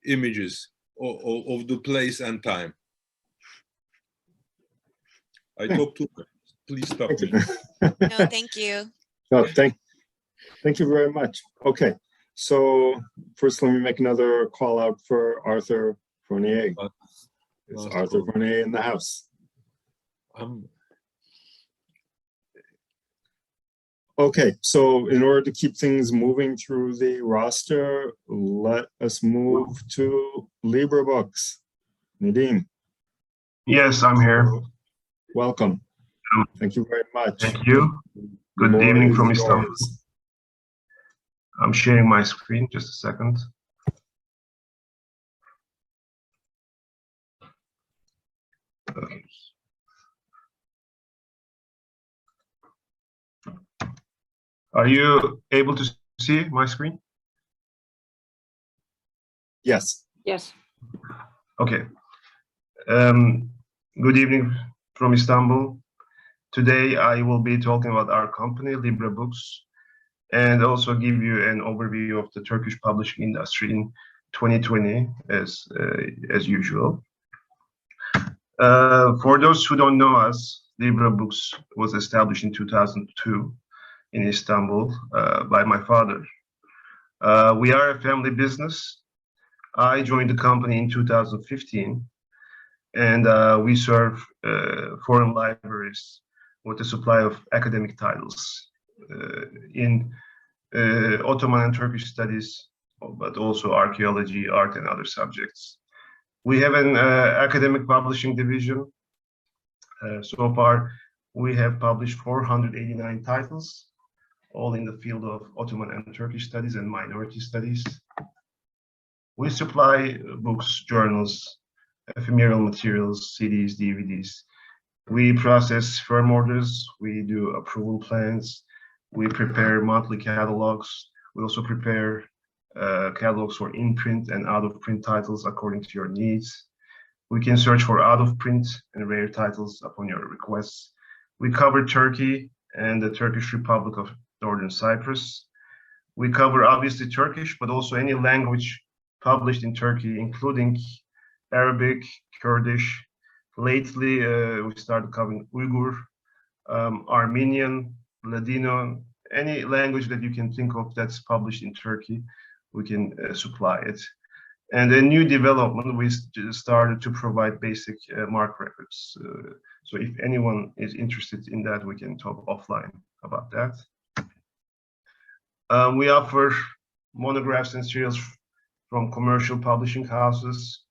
G: images of the place and time. I talked too much. Please stop me.
I: No, thank you.
A: No, thank you very much. Okay, so first let me make another call out for Arthur Fournier. Is Arthur Fournier in the house? Okay, so in order to keep things moving through the roster, let us move to Libra books. Nadim.
J: Yes, I'm here.
A: Welcome. Thank you very much.
J: Thank you. Good evening from Istanbul. I'm sharing my screen, just a second. Okay. Are you able to see my screen?
A: Yes.
F: Yes.
J: Okay. Good evening from Istanbul. Today I will be talking about our company, Libra Books, and also give you an overview of the Turkish publishing industry in 2020, as usual. For those who don't know us, Libra Books was established in 2002 in Istanbul by my father. We are a family business. I joined the company in 2015, and we serve foreign libraries with a supply of academic titles in Ottoman and Turkish studies, but also archaeology, art, and other subjects. We have an academic publishing division. So far, we have published 489 titles, all in the field of Ottoman and Turkish studies and minority studies. We supply books, journals, ephemeral materials, CDs, DVDs. We process firm orders, we do approval plans, we prepare monthly catalogs. We also prepare catalogs for in-print and out-of-print titles according to your needs. We can search for out-of-print and rare titles upon your requests. We cover Turkey and the Turkish Republic of Northern Cyprus. We cover obviously Turkish, but also any language published in Turkey, including Arabic, Kurdish. Lately, we started covering Uyghur, Armenian, Ladino, any language that you can think of that's published in Turkey, we can supply it. And a new development, we started to provide basic mark records. So if anyone is interested in that, we can talk offline about that. We offer monographs and serials from commercial publishing houses,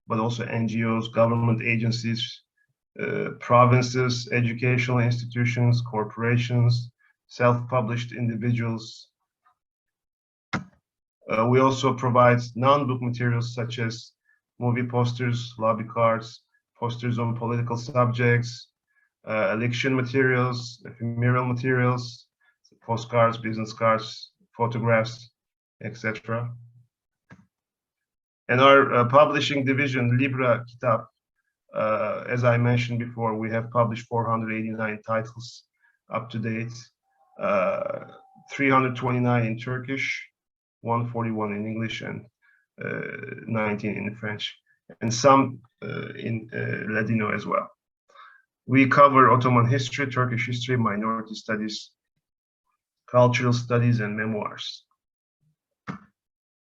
J: but also NGOs, government agencies, provinces, educational institutions, corporations, self-published individuals. We also provide non-book materials such as movie posters, lobby cards, posters on political subjects, election materials, ephemeral materials, postcards, business cards, photographs, etc. And our publishing division, Libra Kitab, as I mentioned before, we have published 489 titles up to date, 329 in Turkish, 141 in English, and 19 in French, and some in Ladino as well. We cover Ottoman history, Turkish history, minority studies, cultural studies, and memoirs.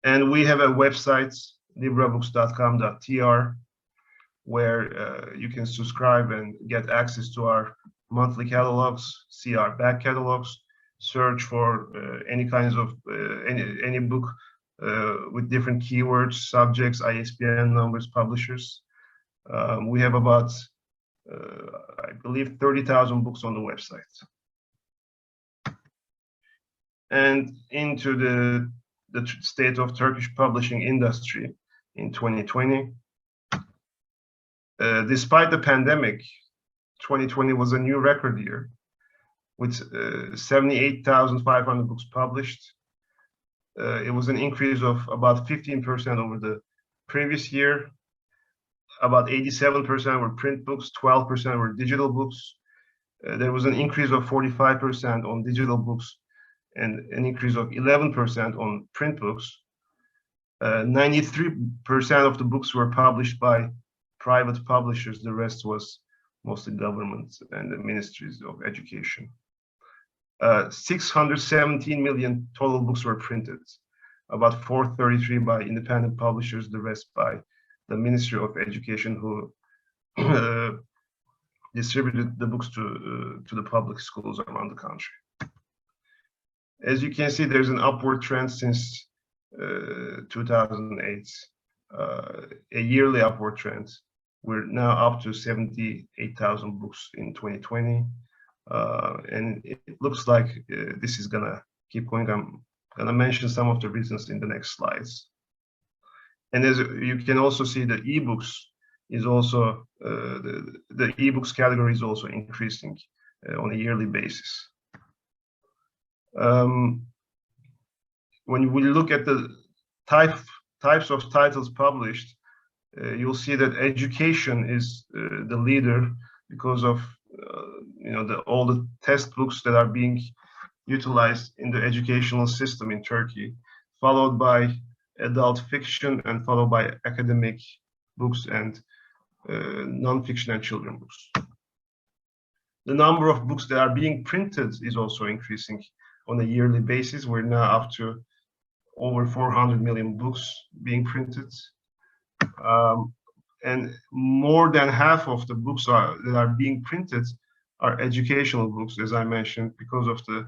J: And we have a website, librabooks.com.tr, where you can subscribe and get access to our monthly catalogs, see our back catalogs, search for any kinds of any book with different keywords, subjects, ISBN numbers, publishers. We have about, I believe, 30,000 books on the website. And into the state of Turkish publishing industry in 2020. Despite the pandemic, 2020 was a new record year with 78,500 books published, it was an increase of about 15% over the previous year. About 87% were print books, 12% were digital books. There was an increase of 45% on digital books and an increase of 11% on print books. 93% of the books were published by private publishers. The rest was mostly government and the ministries of education. 617 million total books were printed, about 433 by independent publishers, the rest by the Ministry of Education, who distributed the books to the public schools around the country. As you can see, there's an upward trend since 2008, a yearly upward trend. We're now up to 78,000 books in 2020, and it looks like this is gonna keep going. I'm gonna mention some of the reasons in the next slides. And as you can also see, the ebooks is also the ebooks category is also increasing on a yearly basis. When we look at the types of titles published, you'll see that education is the leader because of all the textbooks that are being utilized in the educational system in Turkey, followed by adult fiction and followed by academic books and non-fiction and children books. The number of books that are being printed is also increasing on a yearly basis. We're now up to over 400 million books being printed. And more than half of the books that are being printed are educational books, as I mentioned, because of the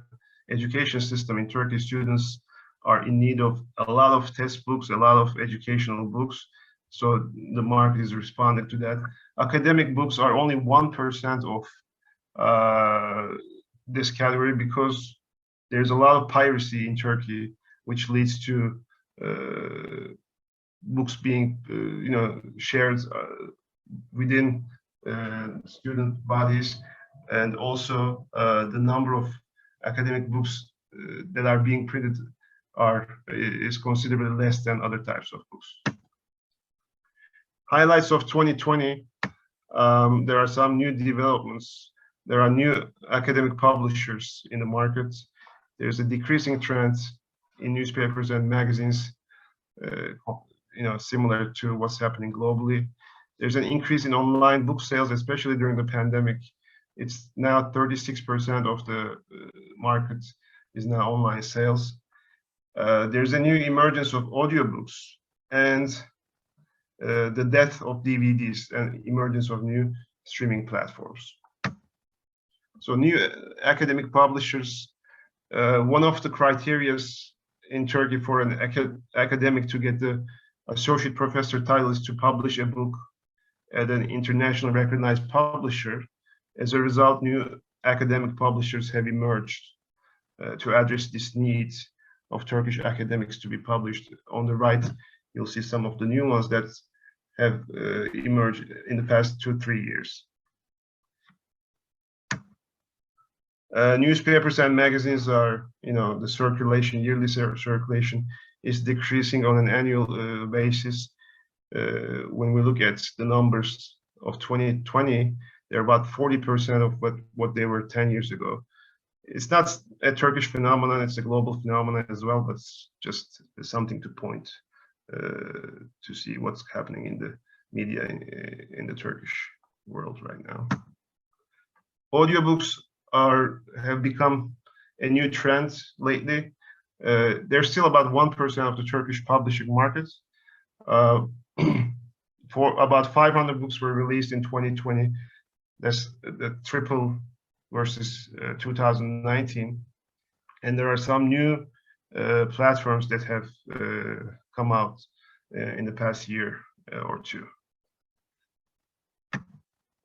J: education system in Turkey. Students are in need of a lot of textbooks, a lot of educational books. So the market is responding to that. Academic books are only 1% of this category because there's a lot of piracy in Turkey, which leads to books being shared within student bodies, and also the number of academic books that are being printed is considerably less than other types of books. Highlights of 2020, there are some new developments. There are new academic publishers in the market. There's a decreasing trend in newspapers and magazines, similar to what's happening globally. There's an increase in online book sales, especially during the pandemic. It's now 36% of the market is now online sales. There's a new emergence of audiobooks and the death of DVDs and emergence of new streaming platforms. So new academic publishers, one of the criteria in Turkey for an academic to get the associate professor title is to publish a book at an internationally recognized publisher. As a result, new academic publishers have emerged to address this need of Turkish academics to be published. On the right, you'll see some of the new ones that have emerged in the past 2-3 years. Newspapers and magazines are, the circulation, yearly circulation is decreasing on an annual basis. When we look at the numbers of 2020, they're about 40% of what they were 10 years ago. It's not a Turkish phenomenon, it's a global phenomenon as well, but it's just something to point to see what's happening in the media in the Turkish world right now. Audiobooks have become a new trend lately. They're still about 1% of the Turkish publishing market. For about 500 books were released in 2020. That's the triple versus 2019. And there are some new platforms that have come out in the past year or two.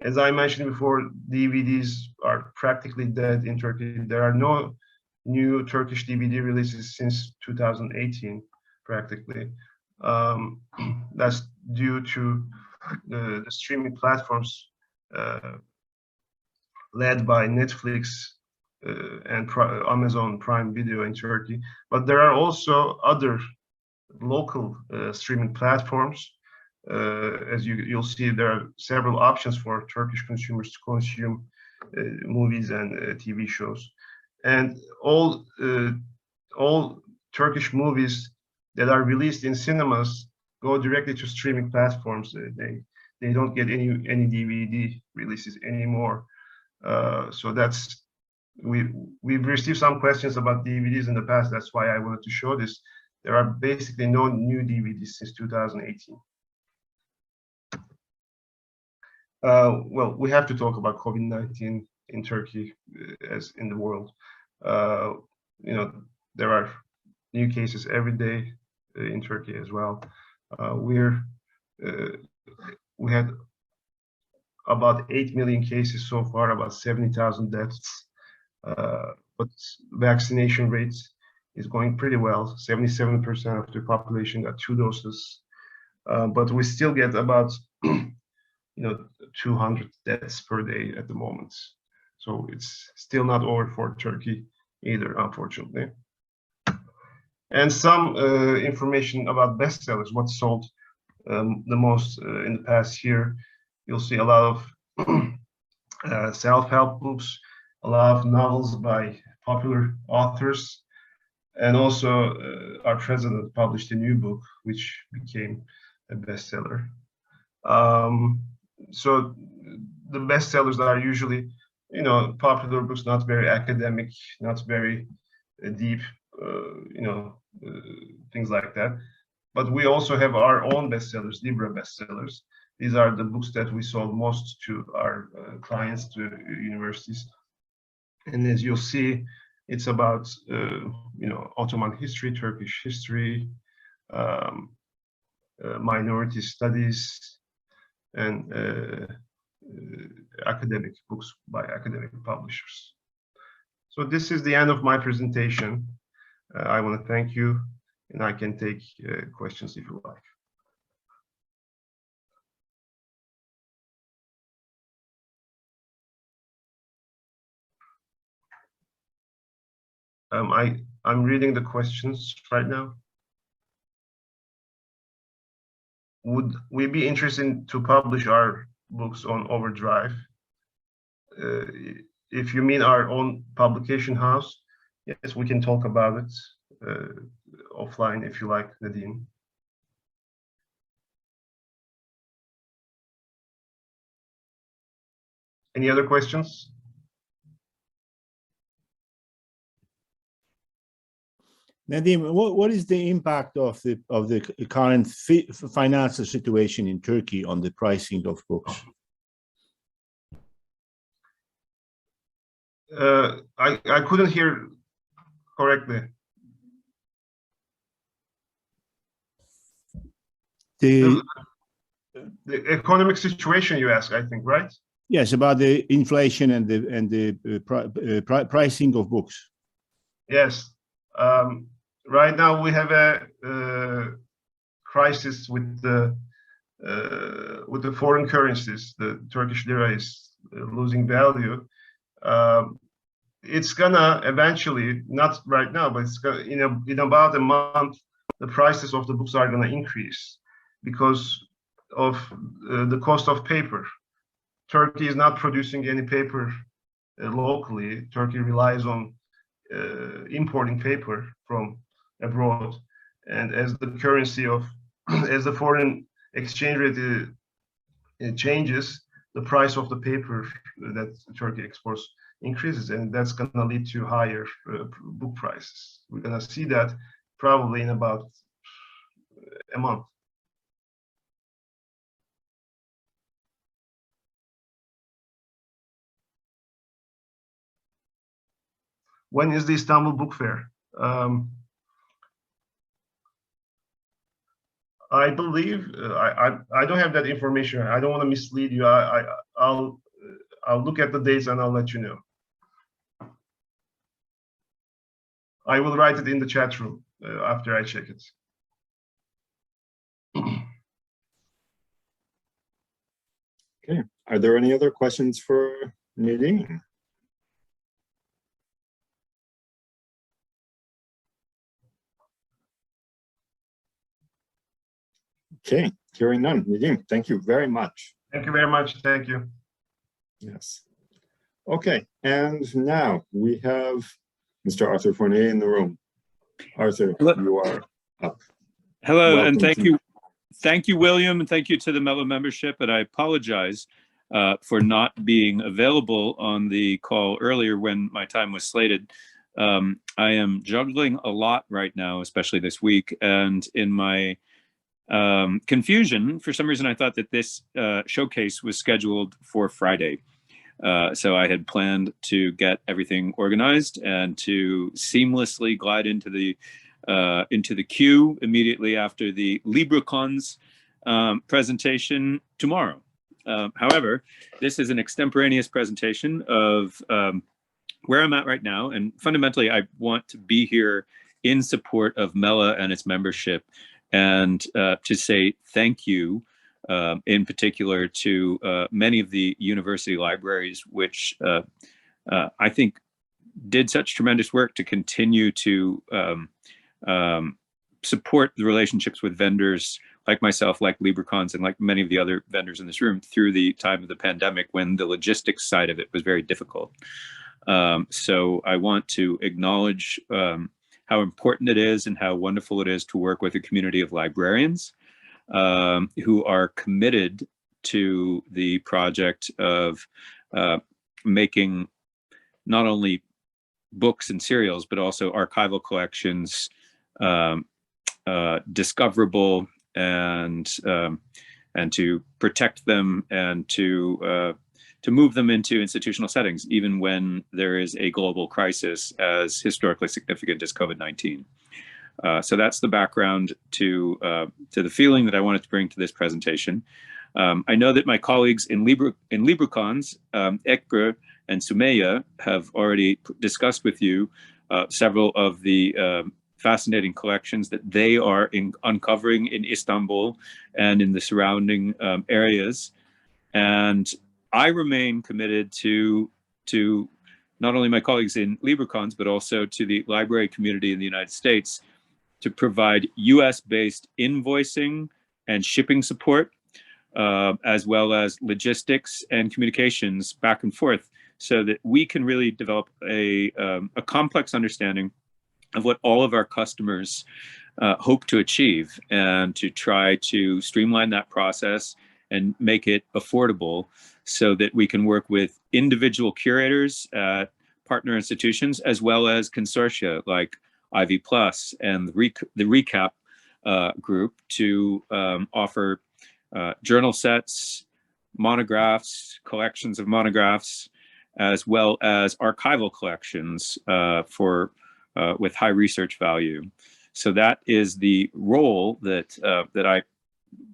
J: As I mentioned before, DVDs are practically dead in Turkey. There are no new Turkish DVD releases since 2018, practically. That's due to the streaming platforms led by Netflix and Amazon Prime Video in Turkey. But there are also other local streaming platforms. As you'll see, there are several options for Turkish consumers to consume movies and TV shows. And all Turkish movies that are released in cinemas go directly to streaming platforms. They don't get any DVD releases anymore. So that's we've received some questions about DVDs in the past. That's why I wanted to show this. There are basically no new DVDs since 2018. Well, we have to talk about COVID-19 in Turkey as in the world. You know, there are new cases every day in Turkey as well. We had about 8 million cases so far, about 70,000 deaths. But vaccination rates is going pretty well. 77% of the population got 2 doses. But we still get about 200 deaths per day at the moment. So it's still not over for Turkey either, unfortunately. And some information about bestsellers, what sold the most in the past year. You'll see a lot of self-help books, a lot of novels by popular authors, and also our president published a new book which became a bestseller. So the bestsellers are usually, popular books, not very academic, not very deep, things like that. But we also have our own bestsellers, Libra bestsellers. These are the books that we sold most to our clients, to universities. And as you'll see, it's about, Ottoman history, Turkish history, minority studies, and academic books by academic publishers. So this is the end of my presentation. I want to thank you, and I can take questions if you like. I'm reading the questions right now. Would we be interested to publish our books on Overdrive? If you mean our own publication house, yes, we can talk about it offline if you like, Nadine. Any other questions?
K: Nadim, what is the impact of the current financial situation in Turkey on the pricing of books?
J: I couldn't hear correctly. The economic situation you ask, I think, right?
K: Yes, about the inflation and the pricing of books.
J: Yes. Right now we have a crisis with the foreign currencies. The Turkish lira is losing value. It's gonna eventually, not right now, but it's gonna, in about a month, the prices of the books are gonna increase because of the cost of paper. Turkey is not producing any paper locally. Turkey relies on importing paper from abroad, and as the currency of as the foreign exchange rate changes, the price of the paper that Turkey exports increases, and that's going to lead to higher book prices. We're going to see that probably in about a month. When is the Istanbul Book Fair? I believe I don't have that information. I don't want to mislead you. I'll look at the dates and I'll let you know. I will write it in the chat room after I check it.
A: Okay. Are there any other questions for Nadine? Okay, hearing none. Nadim, thank you very much.
J: Thank you very much. Thank you.
A: Yes. Okay, and now we have Mr. Arthur Fournier in the room. Arthur, you are up.
L: Hello,
A: Welcome
L: and thank
A: to-
L: you. Thank you, William, and thank you to the MELA membership. And I apologize for not being available on the call earlier when my time was slated. I am juggling a lot right now, especially this week. And in my confusion, for some reason, I thought that this showcase was scheduled for Friday. So I had planned to get everything organized and to seamlessly glide into the queue immediately after the Librakons presentation tomorrow. However, this is an extemporaneous presentation of where I'm at right now, and fundamentally, I want to be here in support of MELA and its membership, and to say thank you. In particular to many of the university libraries, which I think did such tremendous work to continue to support the relationships with vendors like myself, like Librakons, and like many of the other vendors in this room through the time of the pandemic when the logistics side of it was very difficult. So I want to acknowledge how important it is and how wonderful it is to work with a community of librarians who are committed to the project of making not only books and serials, but also archival collections discoverable and to protect them and to move them into institutional settings, even when there is a global crisis as historically significant as COVID-19. So that's the background to the feeling that I wanted to bring to this presentation. I know that my colleagues in Librakons, Ekber and Sumaya, have already discussed with you several of the fascinating collections that they are uncovering in Istanbul and in the surrounding areas. And I remain committed to not only my colleagues in Librakons, but also to the library community in the United States to provide US-based invoicing and shipping support, as well as logistics and communications back and forth, so that we can really develop a complex understanding of what all of our customers hope to achieve, and to try to streamline that process and make it affordable so that we can work with individual curators at partner institutions, as well as consortia like Ivy Plus and the Recap group to offer journal sets, monographs, collections of monographs, as well as archival collections with high research value. So that is the role that I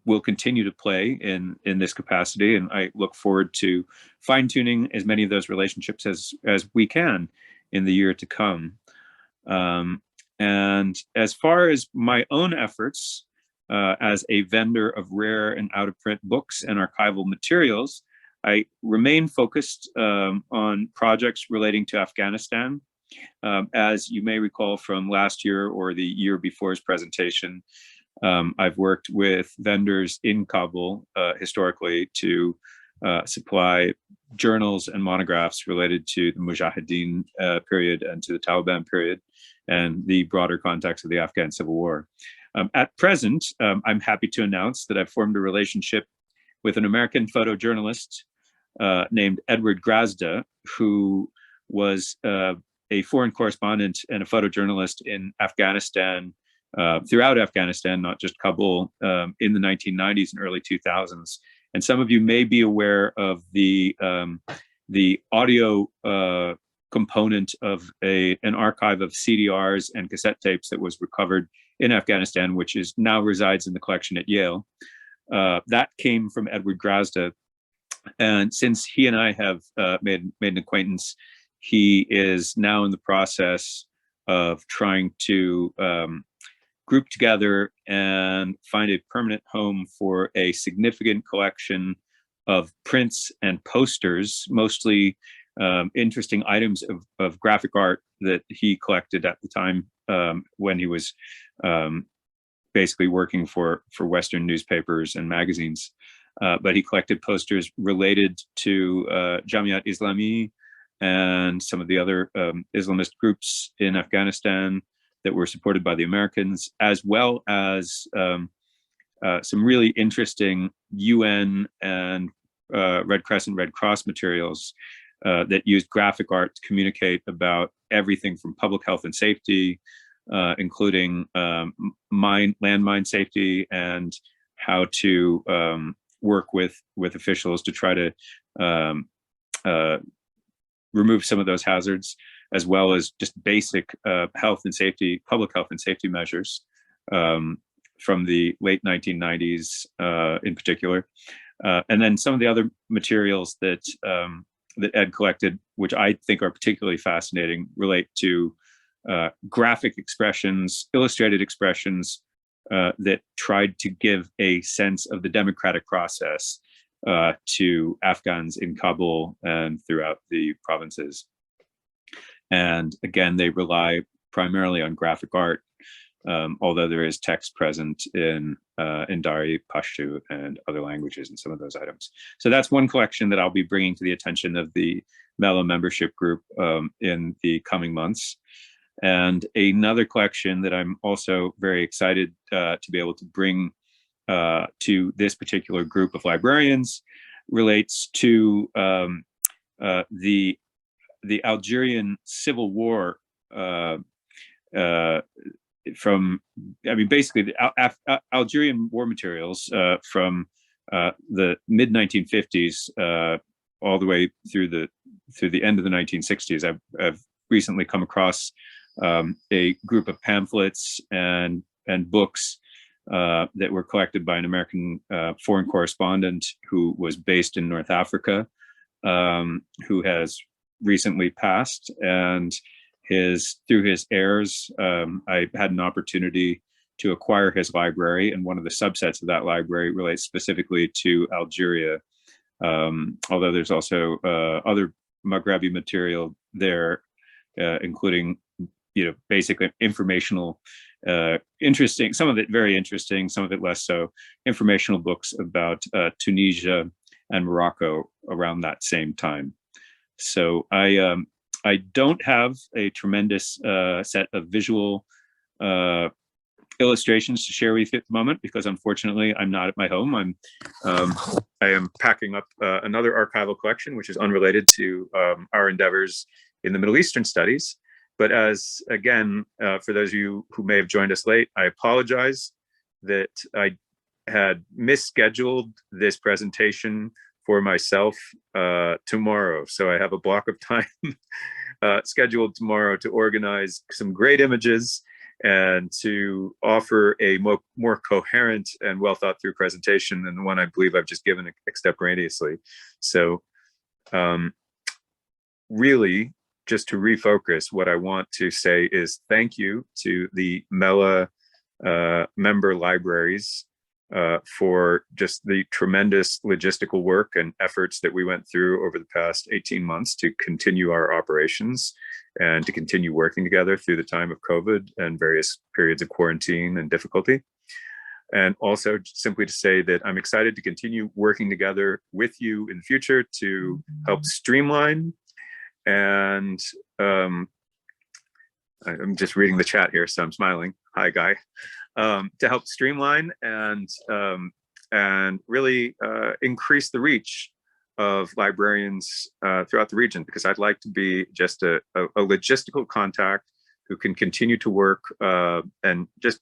L: will continue to play in this capacity, and I look forward to fine-tuning as many of those relationships as we can in the year to come. And as far as my own efforts as a vendor of rare and out-of-print books and archival materials, I remain focused on projects relating to Afghanistan. As you may recall from last year or the year before's presentation, I've worked with vendors in Kabul historically to supply journals and monographs related to the Mujahideen period and to the Taliban period and the broader context of the Afghan Civil War. At present, I'm happy to announce that I've formed a relationship with an American photojournalist named Edward Grazda, who was a foreign correspondent and a photojournalist in Afghanistan, throughout Afghanistan, not just Kabul, in the 1990s and early 2000s. And some of you may be aware of the audio component of an archive of CDRs and cassette tapes that was recovered in Afghanistan, which now resides in the collection at Yale. That came from Edward Grazda. And since he and I have made an acquaintance, he is now in the process of trying to group together and find a permanent home for a significant collection of prints and posters, mostly interesting items of graphic art that he collected at the time when he was basically working for Western newspapers and magazines. But he collected posters related to Jamiat Islami and some of the other Islamist groups in Afghanistan that were supported by the Americans, as well as some really interesting UN and Red Crescent, Red Cross materials that used graphic art to communicate about everything from public health and safety, including landmine safety, and how to work with officials to try to remove some of those hazards, as well as just basic health and safety, public health and safety measures from the late 1990s in particular. And then some of the other materials that Ed collected, which I think are particularly fascinating, relate to graphic expressions, illustrated expressions that tried to give a sense of the democratic process to Afghans in Kabul and throughout the provinces. And again, they rely primarily on graphic art, although there is text present in Dari, Pashto, and other languages in some of those items. So that's one collection that I'll be bringing to the attention of the MELA membership group in the coming months. And another collection that I'm also very excited to be able to bring to this particular group of librarians relates to the Algerian Civil War basically the Algerian war materials from the mid 1950s all the way through the end of the 1960s. I've recently come across a group of pamphlets and books that were collected by an American foreign correspondent who was based in North Africa, who has recently passed, and through his heirs, I had an opportunity to acquire his library, and one of the subsets of that library relates specifically to Algeria, although there's also other Maghrebi material there, including basically informational, interesting, some of it very interesting, some of it less so, informational books about Tunisia and Morocco around that same time. So I don't have a tremendous set of visual illustrations to share with you at the moment, because unfortunately I'm not at my home. I am packing up another archival collection, which is unrelated to our endeavors in the Middle Eastern studies. But again, for those of you who may have joined us late, I apologize that I had misscheduled this presentation for myself tomorrow. So I have a block of time scheduled tomorrow to organize some great images and to offer a more coherent and well thought through presentation than the one I believe I've just given extemporaneously. So really, just to refocus, what I want to say is thank you to the MELA member libraries for just the tremendous logistical work and efforts that we went through over the past 18 months to continue our operations and to continue working together through the time of COVID and various periods of quarantine and difficulty. And also simply to say that I'm excited to continue working together with you in the future to help streamline. And I'm just reading the chat here, so I'm smiling. Hi, Guy. To help streamline and really increase the reach of librarians throughout the region, because I'd like to be just a logistical contact who can continue to work and just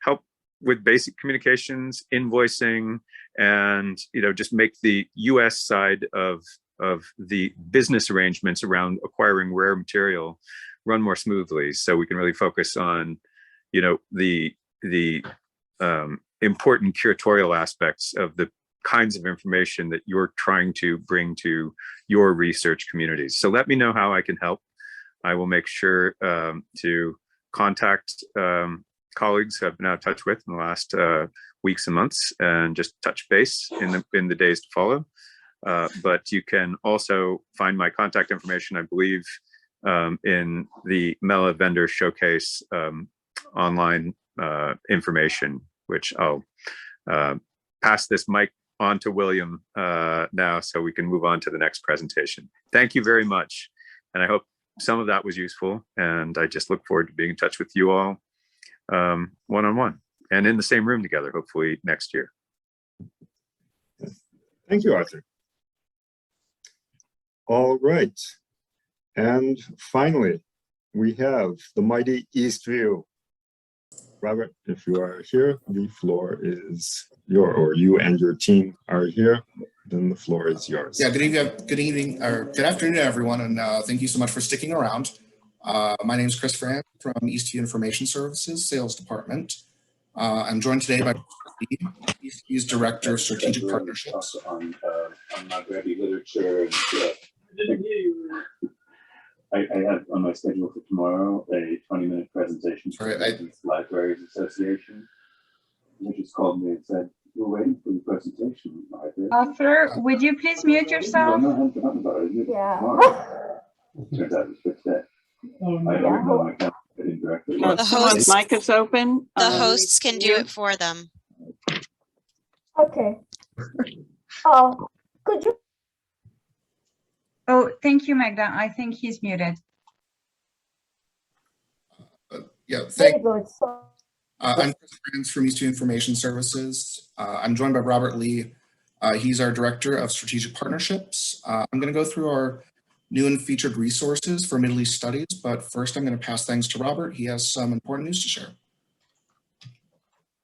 L: help with basic communications, invoicing, and just make the US side of the business arrangements around acquiring rare material run more smoothly, so we can really focus on the important curatorial aspects of the kinds of information that you're trying to bring to your research communities. So let me know how I can help. I will make sure to contact colleagues who I've been out of touch with in the last weeks and months, and just touch base in the days to follow. But you can also find my contact information, I believe, in the MELA vendor showcase online information, which I'll pass this mic on to William now so we can move on to the next presentation. Thank you very much. And I hope some of that was useful. And I just look forward to being in touch with you all one-on-one and in the same room together, hopefully next year.
A: Thank you, Arthur. All right. And finally, we have the mighty Eastview. Robert, if you are here, the floor is yours, or you and your team are here, then the floor is yours.
M: Yeah, good evening, or good afternoon, everyone, and thank you so much for sticking around. My name is Chris Franz from Eastview Information Services Sales Department. I'm joined today by Eastview's Director of Strategic Partnerships.
N: On library literature and I have on my schedule for tomorrow a 20-minute presentation for the Middle East Librarians Association. They just called me and said, "We're waiting for the presentation."
C: Arthur, would you please mute yourself?
N: No, I haven't forgotten about it. Tomorrow. Turns out it's fixed day. I don't know my calendar indirectly.
I: The hosts,
E: mic is open.
I: the hosts can do it for them.
O: Okay. Could you?
C: Oh, thank you, Magda. I think he's muted.
M: Yeah,
O: Very good. So,
M: I'm Chris Franz from Eastview Information Services. I'm joined by Robert Lee. He's our Director of Strategic Partnerships. I'm going to go through our new and featured resources for Middle East studies, but first I'm going to pass things to Robert. He has some important news to share.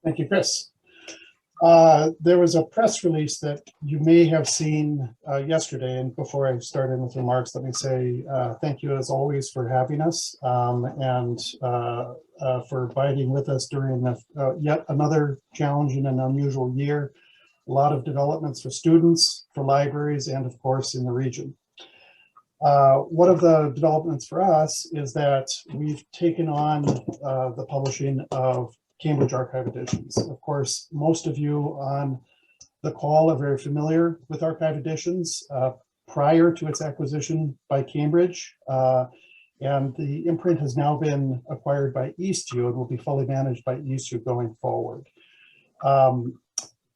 P: Thank you, Chris. There was a press release that you may have seen yesterday, and before I start in with remarks, let me say thank you as always for having us and for abiding with us during yet another challenging and unusual year. A lot of developments for students, for libraries, and of course in the region. One of the developments for us is that we've taken on the publishing of Cambridge Archive editions. Of course, most of you on the call are very familiar with Archive editions prior to its acquisition by Cambridge. And the imprint has now been acquired by Eastview and will be fully managed by Eastview going forward.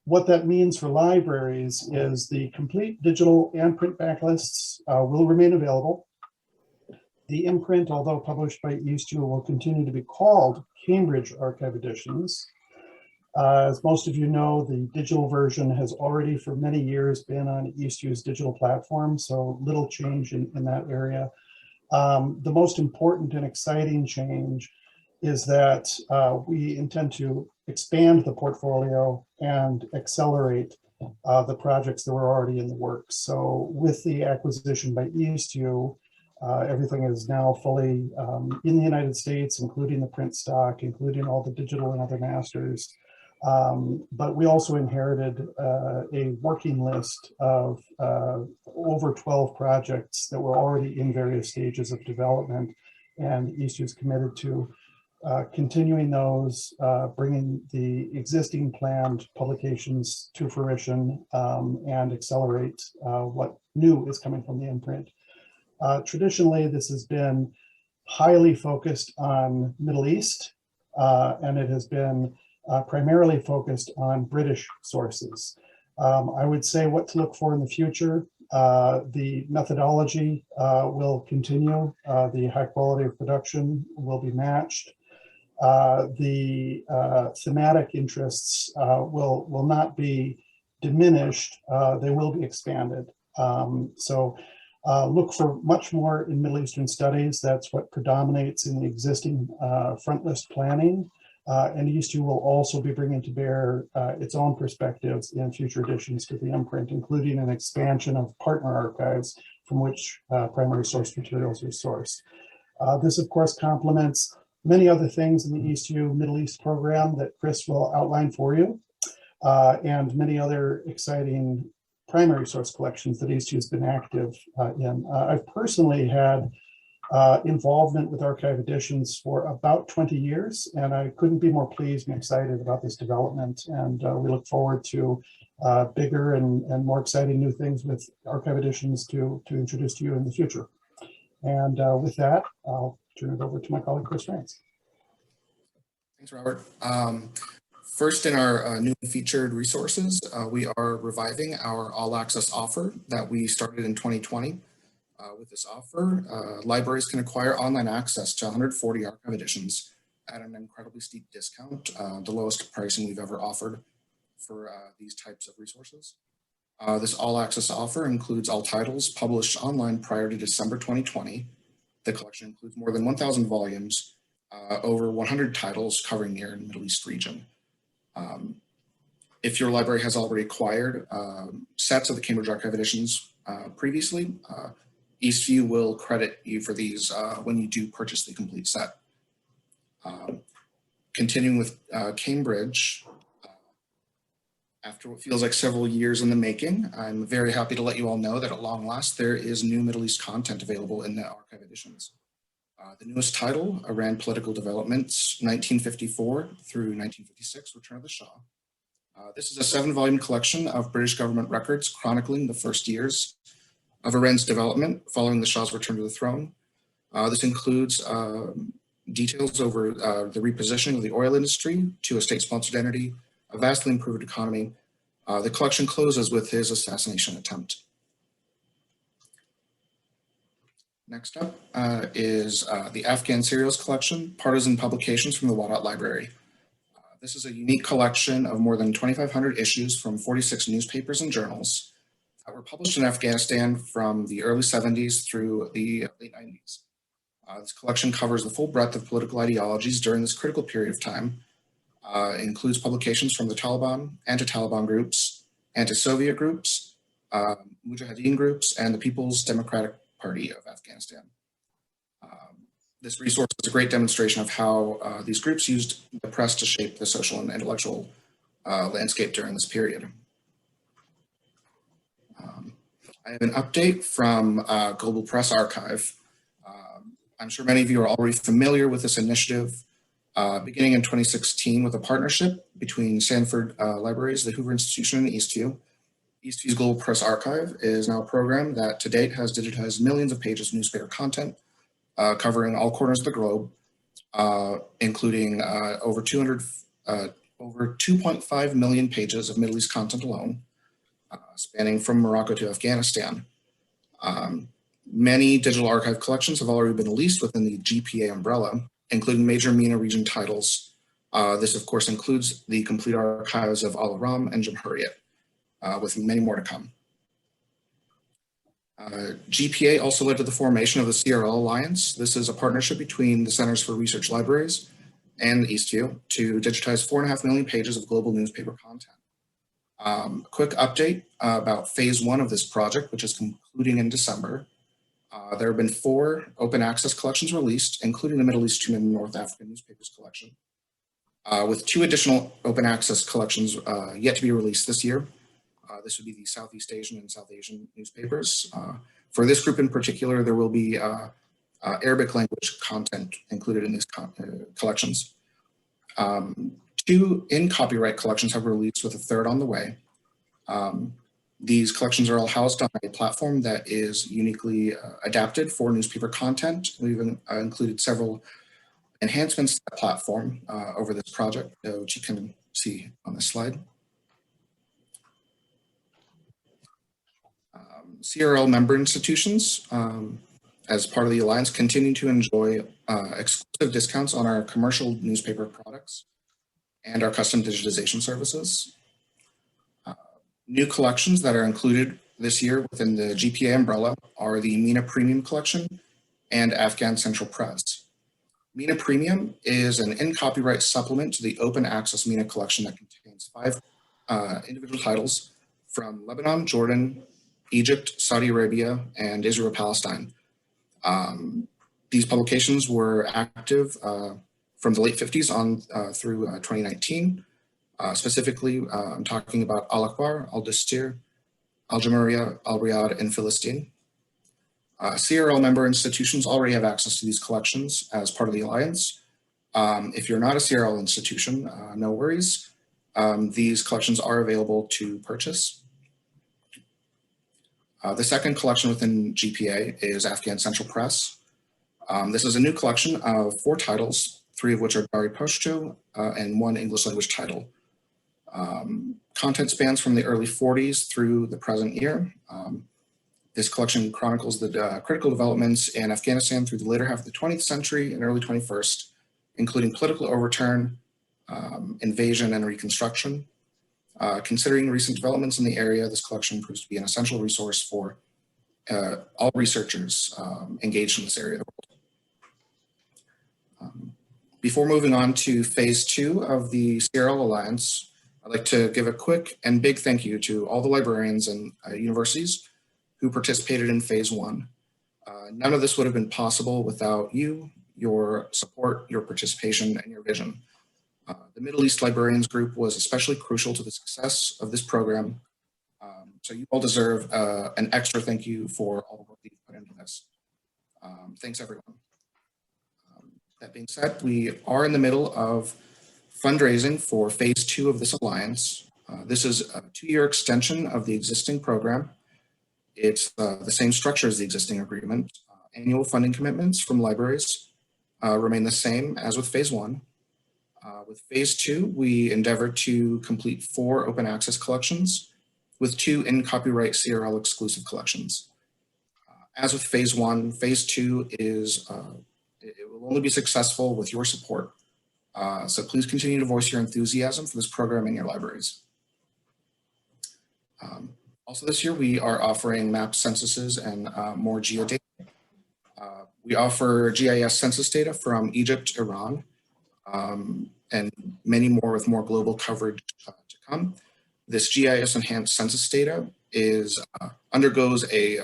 P: What that means for libraries is the complete digital and print backlists will remain available. The imprint, although published by Eastview, will continue to be called Cambridge Archive Editions. As most of you know, the digital version has already for many years been on Eastview's digital platform, so little change in that area. The most important and exciting change is that we intend to expand the portfolio and accelerate the projects that were already in the works. So with the acquisition by Eastview, everything is now fully in the United States, including the print stock, including all the digital and other masters. But we also inherited a working list of over 12 projects that were already in various stages of development, and Eastview is committed to continuing those, bringing the existing planned publications to fruition and accelerate what new is coming from the imprint. Traditionally, this has been highly focused on Middle East, and it has been primarily focused on British sources. I would say what to look for in the future. The methodology will continue. The high quality of production will be matched. The thematic interests will not be diminished. They will be expanded. Look for much more in Middle Eastern studies. That's what predominates in the existing front list planning. And Eastview will also be bringing to bear its own perspectives in future additions to the imprint, including an expansion of partner archives from which primary source materials are sourced. This, of course, complements many other things in the Eastview Middle East program that Chris will outline for you, and many other exciting primary source collections that Eastview has been active in. I've personally had involvement with archive editions for about 20 years, and I couldn't be more pleased and excited about this development. And we look forward to bigger and more exciting new things with archive editions to introduce to you in the future. And with that, I'll turn it over to my colleague, Chris Franz.
M: Thanks, Robert. First, in our new featured resources, we are reviving our all-access offer that we started in 2020. With this offer, libraries can acquire online access to 140 archive editions at an incredibly steep discount, the lowest pricing we've ever offered for these types of resources. This all-access offer includes all titles published online prior to December 2020. The collection includes more than 1,000 volumes, over 100 titles covering the Middle East region. If your library has already acquired sets of the Cambridge Archive editions previously, Eastview will credit you for these when you do purchase the complete set. Continuing with Cambridge, after what feels like several years in the making, I'm very happy to let you all know that at long last, there is new Middle East content available in the archive editions. The newest title, Iran Political Developments, 1954 through 1956, Return of the Shah. This is a 7-volume collection of British government records chronicling the first years of Iran's development following the Shah's return to the throne. This includes details over the repositioning of the oil industry to a state-sponsored entity, a vastly improved economy. The collection closes with his assassination attempt. Next up is the Afghan Serials Collection, Partisan Publications from the Wadat Library. This is a unique collection of more than 2,500 issues from 46 newspapers and journals that were published in Afghanistan from the early 70s through the late 90s. This collection covers the full breadth of political ideologies during this critical period of time. It includes publications from the Taliban, anti-Taliban groups, anti-Soviet groups, Mujahideen groups, and the People's Democratic Party of Afghanistan. This resource is a great demonstration of how these groups used the press to shape the social and intellectual landscape during this period. I have an update from Global Press Archive. I'm sure many of you are already familiar with this initiative, beginning in 2016 with a partnership between Sanford Libraries, the Hoover Institution, and Eastview. Eastview's Global Press Archive is now a program that to date has digitized millions of pages of newspaper content covering all corners of the globe, including over 2.5 million pages of Middle East content alone, spanning from Morocco to Afghanistan. Many digital archive collections have already been released within the GPA umbrella, including major MENA region titles. This, of course, includes the complete archives of Al-Aram and Jamhuriyat, with many more to come. GPA also led to the formation of the CRL Alliance. This is a partnership between the Centers for Research Libraries and Eastview to digitize 4.5 million pages of global newspaper content. Quick update about phase 1 of this project, which is concluding in December. There have been 4 open access collections released, including the Middle Eastern and North African newspapers collection, with 2 additional open access collections yet to be released this year. This would be the Southeast Asian and South Asian newspapers. For this group in particular, there will be Arabic language content included in these collections. 2 in-copyright collections have released, with a 3rd on the way. These collections are all housed on a platform that is uniquely adapted for newspaper content. We've included several enhancements to that platform over this project, which you can see on this slide. CRL member institutions, as part of the Alliance, continue to enjoy exclusive discounts on our commercial newspaper products and our custom digitization services. New collections that are included this year within the GPA umbrella are the MENA Premium Collection and Afghan Central Press. MENA Premium is an in-copyright supplement to the open access MENA collection that contains 5 individual titles from Lebanon, Jordan, Egypt, Saudi Arabia, and Israel-Palestine. These publications were active from the late 50s on through 2019. Specifically, I'm talking about Al-Akbar, Al-Dastir, Al-Jamhuriya, Al-Riyadh, and Philistine. CRL member institutions already have access to these collections as part of the Alliance. If you're not a CRL institution, no worries. These collections are available to purchase. The second collection within GPA is Afghan Central Press. This is a new collection of 4 titles 3 of which are Dari Poshto, and 1 English language title. Content spans from the early 40s through the present year. This collection chronicles the critical developments in Afghanistan through the later half of the 20th century and early 21st, including political overturn, invasion, and reconstruction. Considering recent developments in the area, this collection proves to be an essential resource for all researchers engaged in this area of the world. Before moving on to phase 2 of the CRL Alliance, I'd like to give a quick and big thank you to all the librarians and universities who participated in phase 1. None of this would have been possible without you, your support, your participation, and your vision. The Middle East Librarians group was especially crucial to the success of this program. So you all deserve an extra thank you for all the work that you've put into this. Thanks, everyone. That being said, we are in the middle of fundraising for phase 2 of this alliance. This is a 2-year extension of the existing program. It's the same structure as the existing agreement. Annual funding commitments from libraries remain the same as with phase 1. With phase 2, we endeavored to complete 4 open access collections with 2 in-copyright CRL exclusive collections. As with phase 1, phase 2 is, it will only be successful with your support. So please continue to voice your enthusiasm for this program in your libraries. Also this year, we are offering map censuses and more geodata. We offer GIS census data from Egypt, Iran, and many more with more global coverage to come. This GIS enhanced census data undergoes a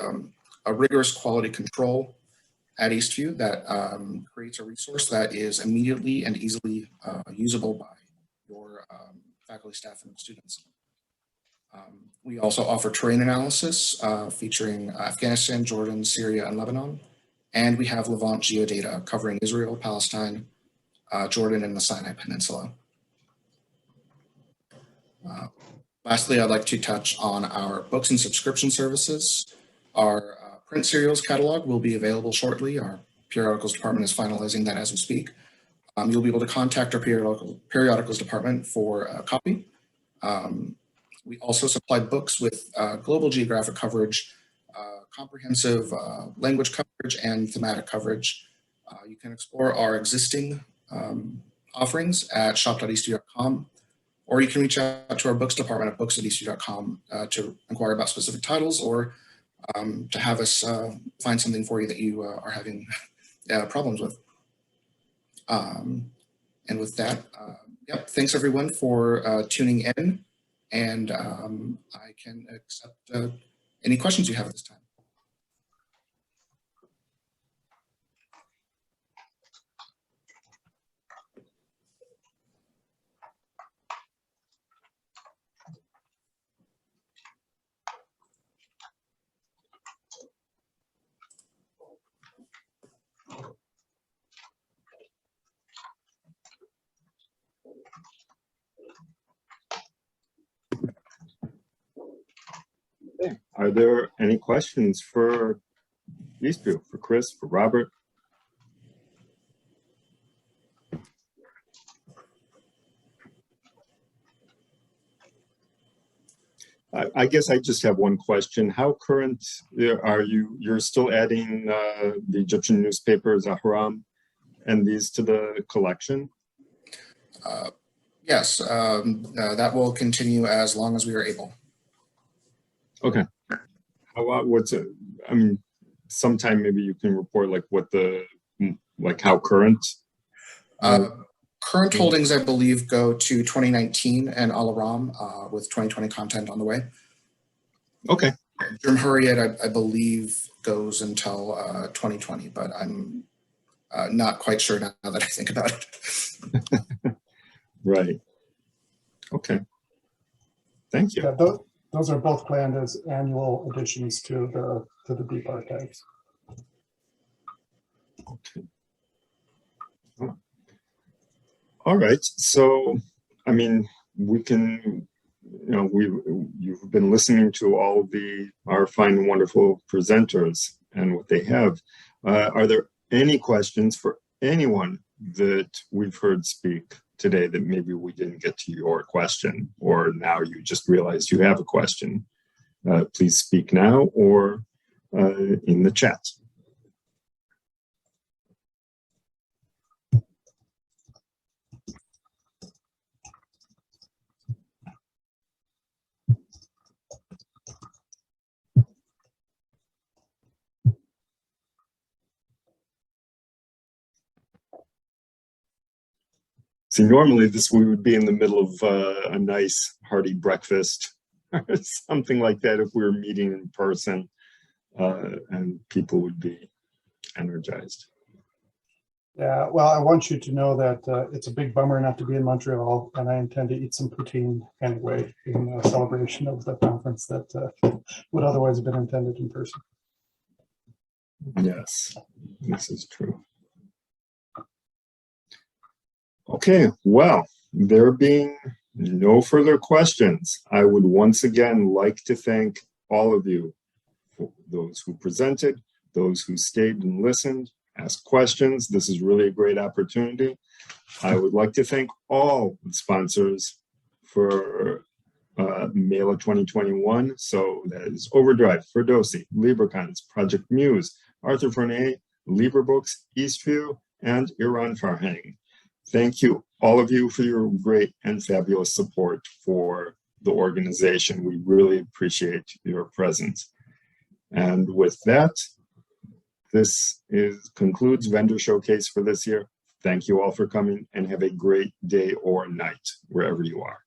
M: rigorous quality control at Eastview that creates a resource that is immediately and easily usable by your faculty, staff, and students. We also offer terrain analysis featuring Afghanistan, Jordan, Syria, and Lebanon. And we have Levant geodata covering Israel, Palestine, Jordan, and the Sinai Peninsula. Lastly, I'd like to touch on our books and subscription services. Our print serials catalog will be available shortly. Our periodicals department is finalizing that as we speak. You'll be able to contact our periodicals department for a copy. We also supply books with global geographic coverage, comprehensive language coverage, and thematic coverage. You can explore our existing offerings at shop.eastview.com, or you can reach out to our books department at books@eastview.com to inquire about specific titles, or to have us find something for you that you are having problems with. And with that, yep, thanks everyone for tuning in, and I can accept any questions you have at this time.
A: Okay. Are there any questions for Eastview, for Chris, for Robert? I guess I just have one question. How current are you? You're still adding the Egyptian newspaper, Zahram, and these to the collection?
M: Yes, that will continue as long as we are able.
A: Okay. How about what's it? I mean, sometime maybe you can report like what the, like how current?
M: Current holdings, I believe, go to 2019 and Al-Aram with 2020 content on the way.
A: Okay.
M: Jamhuriyat, I believe, goes until 2020, but I'm not quite sure now that I think about it.
A: Right. Okay. Thank you.
P: Yeah, those are both planned as annual additions to the deep archives.
A: Okay. All right. So, I mean, we can, you know, you've been listening to all our fine and wonderful presenters and what they have. Are there any questions for anyone that we've heard speak today that maybe we didn't get to your question, or now you just realized you have a question, please speak now or in the chat. See, normally we would be in the middle of a nice hearty breakfast or something like that if we were meeting in person, and people would be energized.
P: Yeah, well, I want you to know that it's a big bummer not to be in Montreal, and I intend to eat some poutine anyway in celebration of the conference that would otherwise have been intended in person.
A: Yes, this is true. Okay, well, there being no further questions, I would once again like to thank all of you, for those who presented, those who stayed and listened, asked questions. This is really a great opportunity. I would like to thank all the sponsors for MELA 2021. So that is Overdrive, Ferdosi, Librakons, Project Muse, Arthur Fournier, Libra Books, Eastview, and Iranfarhang. Thank you, all of you, for your great and fabulous support for the organization. We really appreciate your presence. And with that, this concludes Vendor Showcase for this year. Thank you all for coming, and have a great day or night wherever you are.